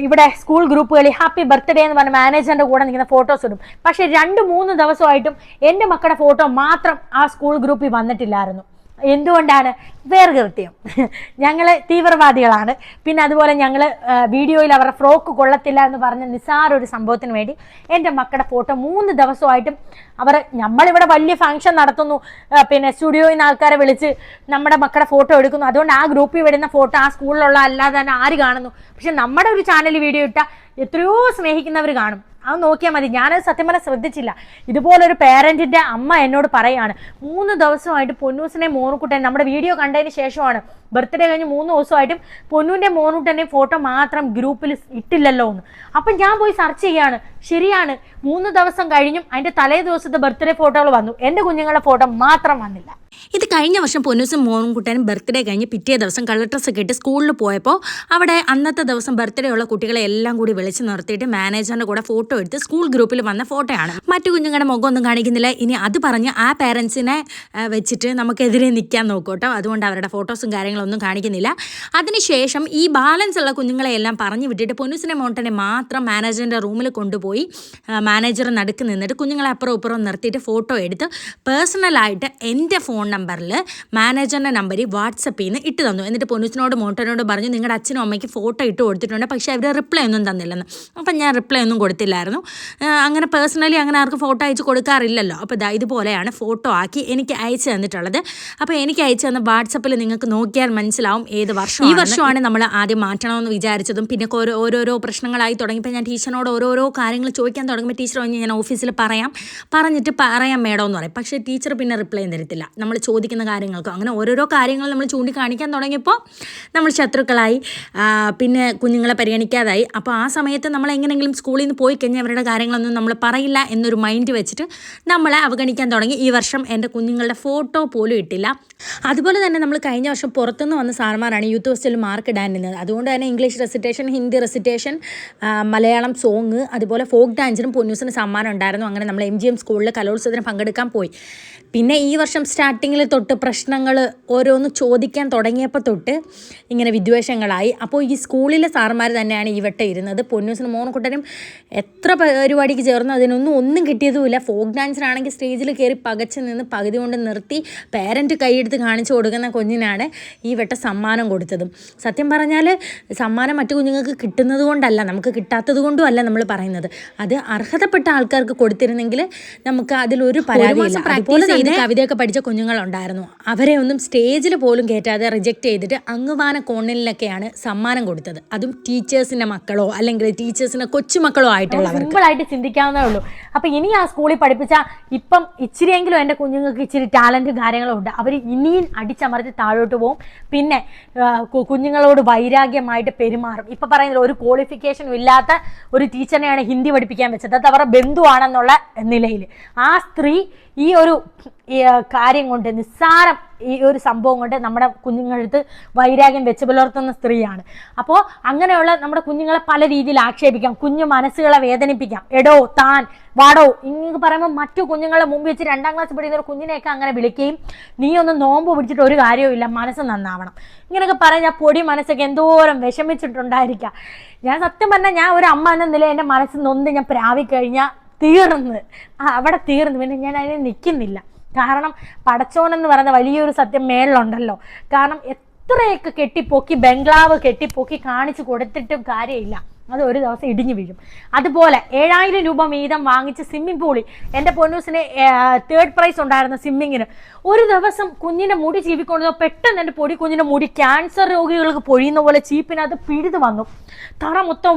ഇവിടെ സ്കൂൾ ഗ്രൂപ്പുകളിൽ ഹാപ്പി ബർത്ത്ഡേ എന്ന് പറഞ്ഞ മാനേജറിൻ്റെ കൂടെ നിൽക്കുന്ന ഫോട്ടോസ് ഇടും. പക്ഷേ 2-3 ദിവസമായിട്ടും എൻ്റെ മക്കളുടെ ഫോട്ടോ മാത്രം ആ സ്കൂൾ ഗ്രൂപ്പിൽ വന്നിട്ടില്ലായിരുന്നു. എന്തുകൊണ്ടാണ്? വേർകൃത്യം. ഞങ്ങൾ തീവ്രവാദികളാണ്. പിന്നെ അതുപോലെ ഞങ്ങൾ വീഡിയോയിൽ അവരുടെ ഫ്രോക്ക് കൊള്ളത്തില്ല എന്ന് പറഞ്ഞ നിസ്സാര ഒരു സംഭവത്തിന് വേണ്ടി എൻ്റെ മക്കളുടെ ഫോട്ടോ 3 ദിവസമായിട്ടും നമ്മളിവിടെ വലിയ ഫംഗ്ഷൻ നടത്തുന്നു, പിന്നെ സ്റ്റുഡിയോയിൽ നിന്ന് ആൾക്കാരെ വിളിച്ച് നമ്മുടെ മക്കളുടെ ഫോട്ടോ എടുക്കുന്നു. അതുകൊണ്ട് ആ ഗ്രൂപ്പിൽ വരുന്ന ഫോട്ടോ ആ സ്കൂളിലുള്ള അല്ലാതെ തന്നെ ആര് കാണുന്നു? പക്ഷെ നമ്മുടെ ഒരു ചാനലിൽ വീഡിയോ ഇട്ടാൽ എത്രയോ സ്നേഹിക്കുന്നവർ കാണും. അത് നോക്കിയാൽ മതി. ഞാനത് സത്യം പറഞ്ഞാൽ ശ്രദ്ധിച്ചില്ല. ഇതുപോലൊരു പേരൻറ്റിൻ്റെ അമ്മ എന്നോട് പറയാണ്, 3 ദിവസമായിട്ട് പൊന്നൂസിനെ മോനുക്കുട്ടൻ നമ്മുടെ വീഡിയോ കണ്ടതിന് ശേഷമാണ് ബർത്ത്ഡേ കഴിഞ്ഞ് 3 ദിവസമായിട്ടും പൊന്നൂൻ്റെ മോനുക്കുട്ടൻ്റെയും ഫോട്ടോ മാത്രം ഗ്രൂപ്പിൽ ഇട്ടില്ലല്ലോ എന്ന്. അപ്പം ഞാൻ പോയി സെർച്ച് ചെയ്യാണ്. ശരിയാണ്, 3 ദിവസം കഴിഞ്ഞും അതിൻ്റെ തലേ ദിവസത്തെ ബർത്ത്ഡേ ഫോട്ടോകൾ വന്നു, എൻ്റെ കുഞ്ഞുങ്ങളുടെ ഫോട്ടോ മാത്രം വന്നില്ല. ഇത് കഴിഞ്ഞ വർഷം പൊന്നൂസും മോനുകുട്ടനും ബർത്ത്ഡേ കഴിഞ്ഞ് പിറ്റേ ദിവസം കളർ ഡ്രസ്സൊക്കെ ഇട്ട് സ്കൂളിൽ പോയപ്പോൾ അവിടെ അന്നത്തെ ദിവസം ബർത്ത്ഡേ ഉള്ള കുട്ടികളെ എല്ലാം കൂടി വിളിച്ച് നിർത്തിയിട്ട് മാനേജറിൻ്റെ കൂടെ ഫോട്ടോ എടുത്ത് സ്കൂൾ ഗ്രൂപ്പിൽ വന്ന ഫോട്ടോയാണ്. മറ്റു കുഞ്ഞുങ്ങളുടെ മുഖമൊന്നും കാണിക്കുന്നില്ല. ഇനി അത് പറഞ്ഞ് ആ പേരൻസിനെ വെച്ചിട്ട് നമുക്കെതിരെ നിൽക്കാൻ നോക്കൂട്ടോ. അതുകൊണ്ട് അവരുടെ ഫോട്ടോസും കാര്യങ്ങളൊന്നും കാണിക്കുന്നില്ല. അതിനുശേഷം ഈ ബാലൻസ് ഉള്ള കുഞ്ഞുങ്ങളെയെല്ലാം പറഞ്ഞു വിട്ടിട്ട് പൊന്നൂസിനെ മോണ്ടനെ മാത്രം മാനേജറിൻ്റെ റൂമിൽ കൊണ്ടുപോയി മാനേജർ നടുക്ക് നിന്നിട്ട് കുഞ്ഞുങ്ങളെ അപ്പുറം ഇപ്പുറം നിർത്തിയിട്ട് ഫോട്ടോ എടുത്ത് പേഴ്സണലായിട്ട് എൻ്റെ ഫോൺ നമ്പറിൽ മാനേജറിൻ്റെ നമ്പറിൽ വാട്സപ്പിൽ നിന്ന് ഇട്ട് തന്നു. എന്നിട്ട് പൊന്നൂസിനോട് മോട്ടനോട് പറഞ്ഞു, നിങ്ങളുടെ അച്ഛനും അമ്മയ്ക്ക് ഫോട്ടോ ഇട്ട് കൊടുത്തിട്ടുണ്ട്, പക്ഷേ അവർ റിപ്ലൈ ഒന്നും തന്നില്ലെന്ന്. അപ്പം ഞാൻ റിപ്ലൈ ഒന്നും കൊടുത്തില്ലായിരുന്നു. അങ്ങനെ പേഴ്സണലി അങ്ങനെ ആർക്കും ഫോട്ടോ അയച്ച് കൊടുക്കാറില്ലല്ലോ. അപ്പോൾ ഇതുപോലെയാണ് ഫോട്ടോ ആക്കി എനിക്ക് അയച്ചു തന്നിട്ടുള്ളത്. അപ്പോൾ എനിക്ക് അയച്ചു തന്ന വാട്സപ്പിൽ നിങ്ങൾക്ക് നോക്കിയാൽ മനസ്സിലാവും ഏത് വർഷം. ഈ വർഷമാണ് നമ്മൾ ആദ്യം മാറ്റണമെന്ന് വിചാരിച്ചതും. പിന്നെ ഓരോരോ പ്രശ്നങ്ങളായി തുടങ്ങിയപ്പോൾ ഞാൻ ടീച്ചറിനോട് ഓരോരോ കാര്യങ്ങൾ ചോദിക്കാൻ തുടങ്ങുമ്പോൾ ടീച്ചർ ഞാൻ ഓഫീസിൽ പറഞ്ഞിട്ട് പറയാം മേഡം എന്ന് പറയും. പക്ഷേ ടീച്ചർ പിന്നെ റിപ്ലൈ തരത്തില്ല നമ്മൾ ചോദിക്കുന്ന കാര്യങ്ങൾക്ക്. അങ്ങനെ ഓരോരോ കാര്യങ്ങൾ നമ്മൾ ചൂണ്ടിക്കാണിക്കാൻ തുടങ്ങിയപ്പോൾ നമ്മൾ ശത്രുക്കളായി, പിന്നെ കുഞ്ഞുങ്ങളെ പരിഗണിക്കാതായി. അപ്പോൾ ആ സമയത്ത് നമ്മൾ എങ്ങനെയെങ്കിലും സ്കൂളിൽ നിന്ന് പോയി കഴിഞ്ഞാൽ അവരുടെ കാര്യങ്ങളൊന്നും നമ്മൾ പറയില്ല എന്നൊരു മൈൻഡ് വെച്ചിട്ട് നമ്മളെ അവഗണിക്കാൻ തുടങ്ങി. ഈ വർഷം എൻ്റെ കുഞ്ഞുങ്ങളുടെ ഫോട്ടോ പോലും ഇട്ടില്ല. അതുപോലെ തന്നെ നമ്മൾ കഴിഞ്ഞ വർഷം പുറത്തുനിന്ന് വന്ന സാർമാരാണ് യൂത്ത് ഫെസ്റ്റിൽ മാർക്ക് ഇടാൻ നിന്നത്. അതുകൊണ്ട് തന്നെ English recitation, Hindi recitation, Malayalam song, അതുപോലെ ഫോക്ക് ഡാൻസിനും പൊന്നൂസിന് സമ്മാനം ഉണ്ടായിരുന്നു. അങ്ങനെ നമ്മൾ MGM സ്കൂളിൽ കലോത്സവത്തിന് പങ്കെടുക്കാൻ പോയി. പിന്നെ ഈ വർഷം സ്റ്റാർട്ടിങ്ങിൽ തൊട്ട് പ്രശ്നങ്ങൾ ഓരോന്ന് ചോദിക്കാൻ തുടങ്ങിയപ്പോൾ തൊട്ട് ഇങ്ങനെ വിദ്വേഷങ്ങളായി. അപ്പോൾ ഈ സ്കൂളിലെ സാർമാർ തന്നെയാണ് ഈ വട്ടം ഇരുന്നത്. പൊന്നൂസിനും മോനുകുട്ടനും എത്ര പരിപാടിക്ക് ചേർന്നു ഒന്നും കിട്ടിയതുമില്ല. ഫോക്ക് ഡാൻസിനാണെങ്കിൽ സ്റ്റേജിൽ കയറി പകച്ച് നിന്ന് പകുതി കൊണ്ട് നിർത്തി പേരൻറ്റ് കൈയെടുത്ത് കാണിച്ചു കൊടുക്കുന്ന കുഞ്ഞിനാണ് ഈ വട്ടം സമ്മാനം കൊടുത്തതും. സത്യം പറഞ്ഞാൽ സമ്മാനം മറ്റു കുഞ്ഞുങ്ങൾക്ക് കിട്ടുന്നത് കൊണ്ടല്ല, നമുക്ക് കിട്ടാത്തത് കൊണ്ടും അല്ല നമ്മൾ പറയുന്നത്. അത് അർഹതപ്പെട്ട ആൾക്കാർക്ക് കൊടുത്തിരുന്നെങ്കിൽ നമുക്ക് അതിലൊരു പരാതിയില്ല. അതുപോലെ തന്നെ കവിതയൊക്കെ പഠിച്ച കുഞ്ഞുങ്ങളുണ്ടായിരുന്നു. അവരെ ഒന്നും സ്റ്റേജിൽ പോലും കയറ്റാതെ റിജക്റ്റ് ചെയ്തിട്ട് അങ്ങുവാന കോണിലൊക്കെയാണ് സമ്മാനം കൊടുത്തത്. അതും ടീച്ചേഴ്സിൻ്റെ മക്കളോ അല്ലെങ്കിൽ ടീച്ചേഴ്സിൻ്റെ കൊച്ചുമക്കളോ ആയിട്ടുള്ളവർ. സിമ്പിളായിട്ട് ചിന്തിക്കാവുന്നേ ഉള്ളൂ. അപ്പം ഇനി ആ സ്കൂളിൽ പഠിപ്പിച്ച ഇപ്പം ഇച്ചിരിയെങ്കിലും എൻ്റെ കുഞ്ഞുങ്ങൾക്ക് ഇച്ചിരി ടാലൻറ്റും കാര്യങ്ങളും ഉണ്ട്. അവർ ഇനിയും അടിച്ചമർത്തി താഴോട്ട് പോകും. പിന്നെ കുഞ്ഞുങ്ങളോട് വൈരാഗ്യമായിട്ട് പെരുമാറും. ഇപ്പം പറയുന്നത് ഒരു ക്വാളിഫിക്കേഷനും ഇല്ലാത്ത ഒരു ടീച്ചറിനെയാണ് ഹിന്ദി പഠിപ്പിക്കാൻ വെച്ചത്. അത് അവരുടെ ബന്ധുവാണെന്നുള്ള നിലയിൽ ആ സ്ത്രീ ഈ ഒരു കാര്യം കൊണ്ട്, നിസ്സാരം ഈ ഒരു സംഭവം കൊണ്ട് നമ്മുടെ കുഞ്ഞുങ്ങളടുത്ത് വൈരാഗ്യം വെച്ച് പുലർത്തുന്ന സ്ത്രീയാണ്. അപ്പോൾ അങ്ങനെയുള്ള നമ്മുടെ കുഞ്ഞുങ്ങളെ പല രീതിയിൽ ആക്ഷേപിക്കാം, കുഞ്ഞു മനസ്സുകളെ വേദനിപ്പിക്കാം. എടോ, താൻ, വാടോ ഇങ്ങനെ പറയുമ്പോൾ മറ്റു കുഞ്ഞുങ്ങളെ മുമ്പ് വെച്ച് 2ാം ക്ലാസ് പഠിക്കുന്ന ഒരു കുഞ്ഞിനെയൊക്കെ അങ്ങനെ വിളിക്കുകയും, നീ ഒന്ന് നോമ്പ് പിടിച്ചിട്ട് ഒരു കാര്യവും മനസ്സ് നന്നാവണം, ഇങ്ങനെയൊക്കെ പറഞ്ഞാൽ പൊടി മനസ്സൊക്കെ എന്തോരം വിഷമിച്ചിട്ടുണ്ടായിരിക്കാം. ഞാൻ സത്യം പറഞ്ഞാൽ ഞാൻ ഒരു അമ്മ എന്ന നില എൻ്റെ മനസ്സ് നൊന്ന് ഞാൻ പ്രാപിക്കഴിഞ്ഞാൽ അവിടെ തീർന്നു. പിന്നെ ഞാൻ അതിന് നിൽക്കുന്നില്ല. കാരണം പടച്ചോനെന്ന് പറയുന്ന വലിയൊരു സത്യം മേളിലുണ്ടല്ലോ. കാരണം എത്രയൊക്കെ കെട്ടിപ്പൊക്കി ബംഗ്ലാവ് കെട്ടിപ്പൊക്കി കാണിച്ചു കൊടുത്തിട്ടും കാര്യമില്ല, അത് ഒരു ദിവസം ഇടിഞ്ഞു വീഴും. അതുപോലെ 7000 രൂപ വീതം വാങ്ങിച്ച് സ്വിമ്മിംഗ് പൂളിൽ എൻ്റെ പൊന്നൂസിന് 3rd പ്രൈസ് ഉണ്ടായിരുന്നു സ്വിമ്മിങ്ങിന്. ഒരു ദിവസം കുഞ്ഞിൻ്റെ മുടി ചീവിക്കൊണ്ടു. പെട്ടെന്ന് എൻ്റെ കുഞ്ഞിൻ്റെ മുടി ക്യാൻസർ രോഗികൾക്ക് പൊഴിയുന്ന പോലെ ചീപ്പിനകത്ത് പിഴുതു വന്നു. തറ മൊത്തം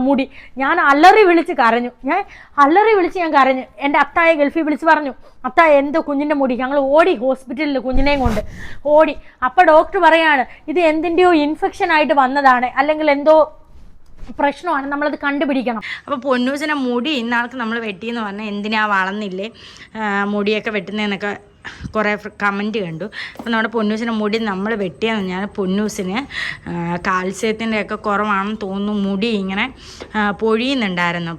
മുടി. ഞാൻ അലറി വിളിച്ച് കരഞ്ഞു. ഞാൻ കരഞ്ഞു. എൻ്റെ അത്തായ ഗൾഫിൽ വിളിച്ച് പറഞ്ഞു, അത്തായ എന്തോ കുഞ്ഞിൻ്റെ മുടി. ഞങ്ങൾ ഓടി ഹോസ്പിറ്റലിൽ കുഞ്ഞിനെയും കൊണ്ട് ഓടി. അപ്പോൾ ഡോക്ടർ പറയാണ്, ഇത് എന്തിൻ്റെയോ ഇൻഫെക്ഷൻ ആയിട്ട് വന്നതാണ്, അല്ലെങ്കിൽ എന്തോ പ്രശ്നമാണ്, നമ്മളത് കണ്ടുപിടിക്കണം. അപ്പോൾ പൊന്നൂസിനെ മുടി ഇന്നാൾക്ക് നമ്മൾ വെട്ടിയെന്ന് പറഞ്ഞാൽ എന്തിനാ വളർന്നില്ലേ മുടിയൊക്കെ വെട്ടുന്നതെന്നൊക്കെ കുറേ കമൻറ്റ് കണ്ടു. അപ്പോൾ നമ്മുടെ പൊന്നൂസിൻ്റെ മുടി നമ്മൾ വെട്ടിയെന്ന് പറഞ്ഞാൽ പൊന്നൂസിന് കാൽസ്യത്തിൻ്റെ ഒക്കെ കുറവാണെന്ന് തോന്നുന്നു. മുടി ഇങ്ങനെ പൊഴിയുന്നുണ്ടായിരുന്നു.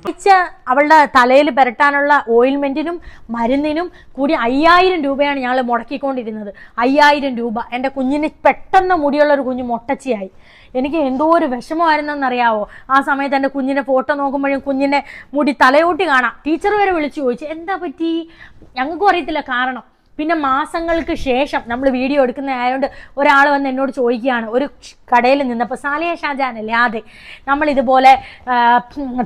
അവളുടെ തലയിൽ പുരട്ടാനുള്ള ഓയിൽമെൻറ്റിനും മരുന്നിനും കൂടി 5000 രൂപയാണ് ഞങ്ങൾ മുടക്കിക്കൊണ്ടിരുന്നത്. 5000 രൂപ. എൻ്റെ കുഞ്ഞിന് പെട്ടെന്ന് മുടിയുള്ളൊരു കുഞ്ഞ് മൊട്ടച്ചിയായി. എനിക്ക് എന്തോ ഒരു വിഷമമായിരുന്നെന്നറിയാവോ. ആ സമയത്ത് എൻ്റെ കുഞ്ഞിൻ്റെ ഫോട്ടോ നോക്കുമ്പോഴും കുഞ്ഞിൻ്റെ മുടി തലയോട്ടി കാണാം. ടീച്ചർ വരെ വിളിച്ചു ചോദിച്ചു, എന്താ പറ്റി? ഞങ്ങൾക്കും അറിയത്തില്ല കാരണം. പിന്നെ മാസങ്ങൾക്ക് ശേഷം നമ്മൾ വീഡിയോ എടുക്കുന്നതായതുകൊണ്ട് ഒരാൾ വന്ന് എന്നോട് ചോദിക്കുകയാണ്, ഒരു കടയിൽ നിന്നപ്പോൾ സാലിയ ഷാജാൻ അല്ലേ അതെ, നമ്മൾ ഇതുപോലെ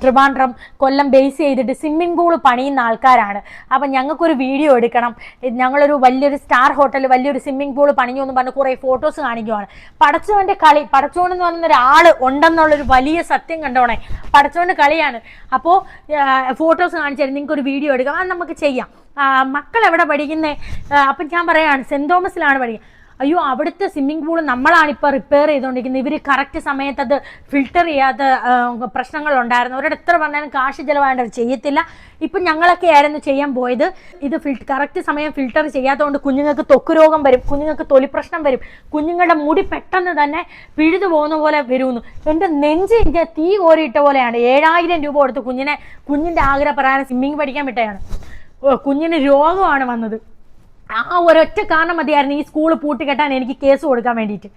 ട്രിവാൻഡ്രം കൊല്ലം ബേസ് ചെയ്തിട്ട് സ്വിമ്മിംഗ് പൂൾ പണിയുന്ന ആൾക്കാരാണ്, അപ്പം ഞങ്ങൾക്കൊരു വീഡിയോ എടുക്കണം, ഞങ്ങളൊരു വലിയൊരു സ്റ്റാർ ഹോട്ടൽ വലിയൊരു സ്വിമ്മിംഗ് പൂൾ പണിഞ്ഞു എന്ന് പറഞ്ഞ് കുറേ ഫോട്ടോസ് കാണിക്കുവാണ്. പടച്ചവൻ്റെ കളി, പടച്ചോൻ എന്ന് പറയുന്ന ഒരാൾ ഉണ്ടെന്നുള്ളൊരു വലിയ സത്യം കണ്ടോണേ, പടച്ചോൻ്റെ കളിയാണ്. അപ്പോൾ ഫോട്ടോസ് കാണിച്ചു തരും, നിങ്ങൾക്കൊരു വീഡിയോ എടുക്കാം, അത് നമുക്ക് ചെയ്യാം. മക്കൾ എവിടെ പഠിക്കുന്നത്? അപ്പം ഞാൻ പറയുകയാണ് സെൻറ് തോമസിലാണ് പഠിക്കുന്നത്. അയ്യോ അവിടുത്തെ സ്വിമ്മിംഗ് പൂൾ നമ്മളാണിപ്പോൾ റിപ്പയർ ചെയ്തുകൊണ്ടിരിക്കുന്നത്, ഇവർ കറക്റ്റ് സമയത്ത് അത് ഫിൽട്ടർ ചെയ്യാത്ത പ്രശ്നങ്ങളുണ്ടായിരുന്നു, അവരോട് എത്ര പറഞ്ഞാലും കാശ് ചിലവാണ്ട് ചെയ്യത്തില്ല. ഇപ്പം ഞങ്ങളൊക്കെ ആയിരുന്നു ചെയ്യാൻ പോയത്, ഇത് കറക്റ്റ് സമയം ഫിൽട്ടർ ചെയ്യാത്തതുകൊണ്ട് കുഞ്ഞുങ്ങൾക്ക് ത്വക്ക് രോഗം വരും, കുഞ്ഞുങ്ങൾക്ക് തൊലി പ്രശ്നം വരും, കുഞ്ഞുങ്ങളുടെ മുടി പെട്ടെന്ന് തന്നെ പിഴുതു പോകുന്ന പോലെ വരുമെന്ന്. എൻ്റെ നെഞ്ച് എനിക്ക് തീ കോരിയിട്ട പോലെയാണ്. 7000 രൂപ കൊടുത്ത് കുഞ്ഞിൻ്റെ ആഗ്രഹപ്രകാരം സ്വിമ്മിങ് പഠിക്കാൻ വിട്ടതാണ്. കുഞ്ഞിന് രോഗമാണ് വന്നത്. ആ ഒരൊറ്റ കാരണം മതിയായിരുന്നു ഈ സ്കൂൾ പൂട്ടിക്കെട്ടാൻ എനിക്ക് കേസ് കൊടുക്കാൻ വേണ്ടിയിട്ട്.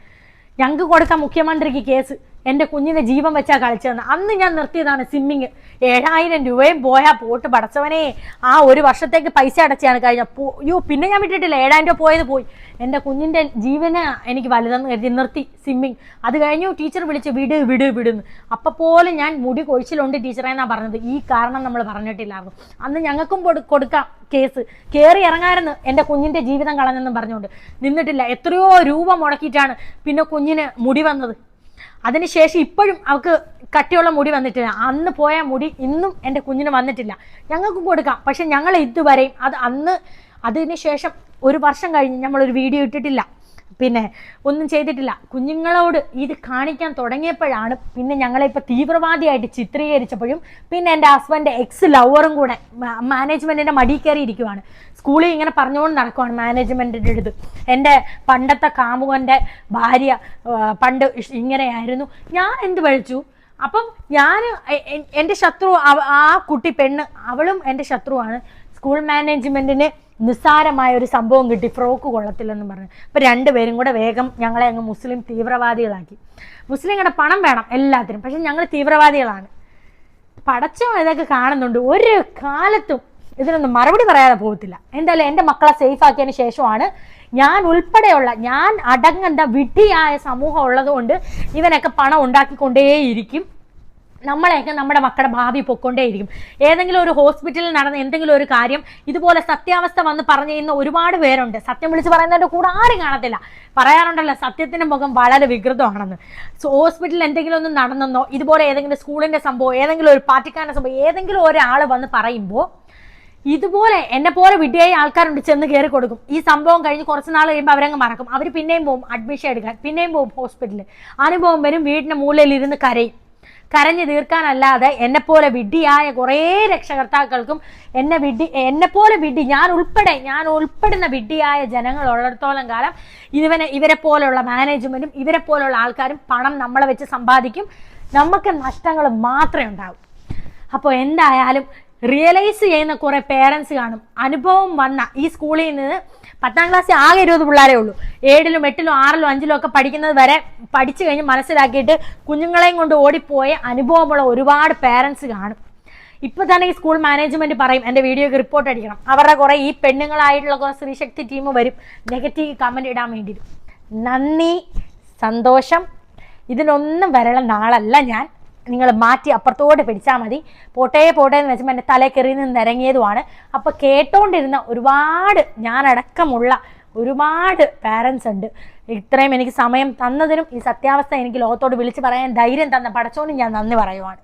ഞങ്ങൾക്ക് കൊടുക്കാൻ മുഖ്യമന്ത്രിക്ക് കേസ്, എൻ്റെ കുഞ്ഞിനെ ജീവൻ വെച്ചാൽ കളിച്ചതെന്ന്. അന്ന് ഞാൻ നിർത്തിയതാണ് സ്വിമ്മിങ്. 7000 രൂപയും പോയാൽ പോട്ട് പടച്ചവനെ, ആ ഒരു വർഷത്തേക്ക് പൈസ അടച്ചാണ് കഴിഞ്ഞ. പിന്നെ ഞാൻ വിട്ടിട്ടില്ല, 7000 രൂപ പോയത് പോയി. എൻ്റെ കുഞ്ഞിൻ്റെ ജീവന് എനിക്ക് വലുതെന്ന് കരുതി നിർത്തി സ്വിമ്മിങ്. അത് കഴിഞ്ഞു ടീച്ചർ വിളിച്ച് വിടുന്നു. അപ്പം പോലും ഞാൻ മുടി കൊഴിച്ചിലുണ്ട് ടീച്ചറെ എന്നാണ് പറഞ്ഞത്. ഈ കാരണം നമ്മൾ പറഞ്ഞിട്ടില്ലായിരുന്നു. അന്ന് ഞങ്ങൾക്കും കൊടുക്കാം കേസ്. കയറി ഇറങ്ങായിരുന്നു എൻ്റെ കുഞ്ഞിൻ്റെ ജീവിതം കളഞ്ഞെന്നും പറഞ്ഞുകൊണ്ട്. നിന്നിട്ടില്ല. എത്രയോ രൂപ മുടക്കിയിട്ടാണ് പിന്നെ കുഞ്ഞിന് മുടി വന്നത്. അതിനുശേഷം ഇപ്പോഴും അവൾക്ക് കട്ടിയുള്ള മുടി വന്നിട്ടില്ല. അന്ന് പോയ മുടി ഇന്നും എൻ്റെ കുഞ്ഞിന് വന്നിട്ടില്ല. ഞങ്ങൾക്ക് കൊടുക്കാം, പക്ഷെ ഞങ്ങൾ ഇതുവരെയും അതിനുശേഷം ഒരു വർഷം കഴിഞ്ഞ് നമ്മളൊരു വീഡിയോ ഇട്ടിട്ടില്ല, പിന്നെ ഒന്നും ചെയ്തിട്ടില്ല. കുഞ്ഞുങ്ങളോട് ഇത് കാണിക്കാൻ തുടങ്ങിയപ്പോഴാണ് പിന്നെ ഞങ്ങളെ ഇപ്പോൾ തീവ്രവാദിയായിട്ട് ചിത്രീകരിച്ചപ്പോഴും പിന്നെ എൻ്റെ ഹസ്ബൻഡ് എക്സ് ലവറും കൂടെ മാനേജ്മെൻറ്റിൻ്റെ മടി കയറി ഇരിക്കുവാണ്. സ്കൂളിൽ ഇങ്ങനെ പറഞ്ഞുകൊണ്ട് നടക്കുവാണ് മാനേജ്മെൻറ്റിൻ്റെ അടുത്ത്, എൻ്റെ പണ്ടത്തെ കാമുകൻ്റെ ഭാര്യ പണ്ട് ഇങ്ങനെയായിരുന്നു, ഞാൻ എന്ത് പഴിച്ചു. അപ്പം എൻ്റെ ശത്രു ആ കുട്ടി പെണ്ണ്, അവളും എൻ്റെ ശത്രുവാണ്. സ്കൂൾ മാനേജ്മെൻറ്റിന് നിസ്സാരമായ ഒരു സംഭവം കിട്ടി, ഫ്രോക്ക് കൊള്ളത്തില്ലെന്ന് പറഞ്ഞു. അപ്പം രണ്ടുപേരും കൂടെ വേഗം ഞങ്ങളെ അങ്ങ് മുസ്ലിം തീവ്രവാദികളാക്കി. മുസ്ലിങ്ങളുടെ പണം വേണം എല്ലാത്തിനും, പക്ഷെ ഞങ്ങൾ തീവ്രവാദികളാണ്. പടച്ചോ ഇതൊക്കെ കാണുന്നുണ്ട്. ഒരു കാലത്തും ഇതിനൊന്നും മറുപടി പറയാതെ പോകത്തില്ല. എന്തായാലും എൻ്റെ മക്കളെ സേഫ് ആക്കിയതിന് ശേഷമാണ് ഞാൻ ഉൾപ്പെടെയുള്ള അടങ്ങുന്ന വിഡ്ഢിയായ സമൂഹം ഉള്ളതുകൊണ്ട് ഇവനൊക്കെ പണം ഉണ്ടാക്കിക്കൊണ്ടേയിരിക്കും. നമ്മളെയൊക്കെ നമ്മുടെ മക്കളുടെ ഭാവി പൊക്കൊണ്ടേയിരിക്കും. ഏതെങ്കിലും ഒരു ഹോസ്പിറ്റലിൽ നടന്ന എന്തെങ്കിലും ഒരു കാര്യം ഇതുപോലെ സത്യാവസ്ഥ വന്ന് പറഞ്ഞു ചെയ്യുന്ന ഒരുപാട് പേരുണ്ട്. സത്യം വിളിച്ച് പറയുന്നതിൻ്റെ കൂടെ ആരും കാണത്തില്ല. പറയാറുണ്ടല്ലോ സത്യത്തിൻ്റെ മുഖം വളരെ വികൃതമാണെന്ന്. ഹോസ്പിറ്റലിൽ എന്തെങ്കിലും ഒന്നും നടന്നെന്നോ, ഇതുപോലെ ഏതെങ്കിലും സ്കൂളിൻ്റെ സംഭവം, ഏതെങ്കിലും ഒരു പാർട്ടിക്കാരൻ്റെ സംഭവം ഏതെങ്കിലും ഒരാൾ വന്ന് പറയുമ്പോൾ ഇതുപോലെ എന്നെ പോലെ വിഡ്ഢിയായ ആൾക്കാരുണ്ട്, ചെന്ന് കയറി കൊടുക്കും. ഈ സംഭവം കഴിഞ്ഞ് കുറച്ച് നാൾ കഴിയുമ്പോൾ അവരങ്ങ് മറക്കും. അവർ പിന്നെയും പോകും അഡ്മിഷൻ എടുക്കാൻ, പിന്നെയും പോകും ഹോസ്പിറ്റലിൽ. അനുഭവം വരും, വീടിൻ്റെ മൂലയിൽ ഇരുന്ന് കരഞ്ഞു തീർക്കാനല്ലാതെ എന്നെപ്പോലെ വിഡ്ഢിയായ കുറേ രക്ഷകർത്താക്കൾക്കും എന്നെപ്പോലെ വിഡ്ഢി ഞാൻ ഉൾപ്പെടുന്ന വിഡ്ഢിയായ ജനങ്ങൾ ഉള്ളിടത്തോളം കാലം ഇവരെ പോലുള്ള മാനേജ്മെന്റും ഇവരെ പോലുള്ള ആൾക്കാരും പണം നമ്മളെ വെച്ച് സമ്പാദിക്കും. നമുക്ക് നഷ്ടങ്ങൾ മാത്രമേ ഉണ്ടാവും. അപ്പോൾ എന്തായാലും റിയലൈസ് ചെയ്യുന്ന കുറേ പേരൻസ് കാണും. അനുഭവം വന്ന ഈ സ്കൂളിൽ നിന്ന് 10ാം ക്ലാസ്സിൽ ആകെ 20 പിള്ളേരേ ഉള്ളൂ. 7ലും 8ലും 6ലും 5ലും ഒക്കെ പഠിക്കുന്നത് വരെ പഠിച്ചു കഴിഞ്ഞ് മനസ്സിലാക്കിയിട്ട് കുഞ്ഞുങ്ങളെയും കൊണ്ട് ഓടിപ്പോയ അനുഭവമുള്ള ഒരുപാട് പേരൻസ് കാണും. ഇപ്പൊ തന്നെ ഈ സ്കൂൾ മാനേജ്മെന്റ് പറയും എൻ്റെ വീഡിയോക്ക് റിപ്പോർട്ട് അടിക്കണം. അവരുടെ കുറേ ഈ പെണ്ണുങ്ങളായിട്ടുള്ള കുറേ സ്ത്രീശക്തി ടീം വരും നെഗറ്റീവ് കമന്റ് ഇടാൻ വേണ്ടിയിട്ട്. നന്ദി, സന്തോഷം. ഇതിനൊന്നും വരള നാളല്ല ഞാൻ. നിങ്ങൾ മാറ്റി അപ്പുറത്തോട്ട് പിടിച്ചാൽ മതി. പോട്ടേ എന്ന് വെച്ചപ്പോൾ എൻ്റെ തലക്കെറിയിൽ നിന്ന് ഇറങ്ങിയതുമാണ്. അപ്പോൾ കേട്ടോണ്ടിരുന്ന ഒരുപാട് ഞാനടക്കമുള്ള ഒരുപാട് പാരൻസ് ഉണ്ട്. ഇത്രയും എനിക്ക് സമയം തന്നതിനും ഈ സത്യാവസ്ഥ എനിക്ക് ലോകത്തോട് വിളിച്ച് പറയാൻ ധൈര്യം തന്ന പടച്ചോനും ഞാൻ നന്ദി പറയുവാണ്.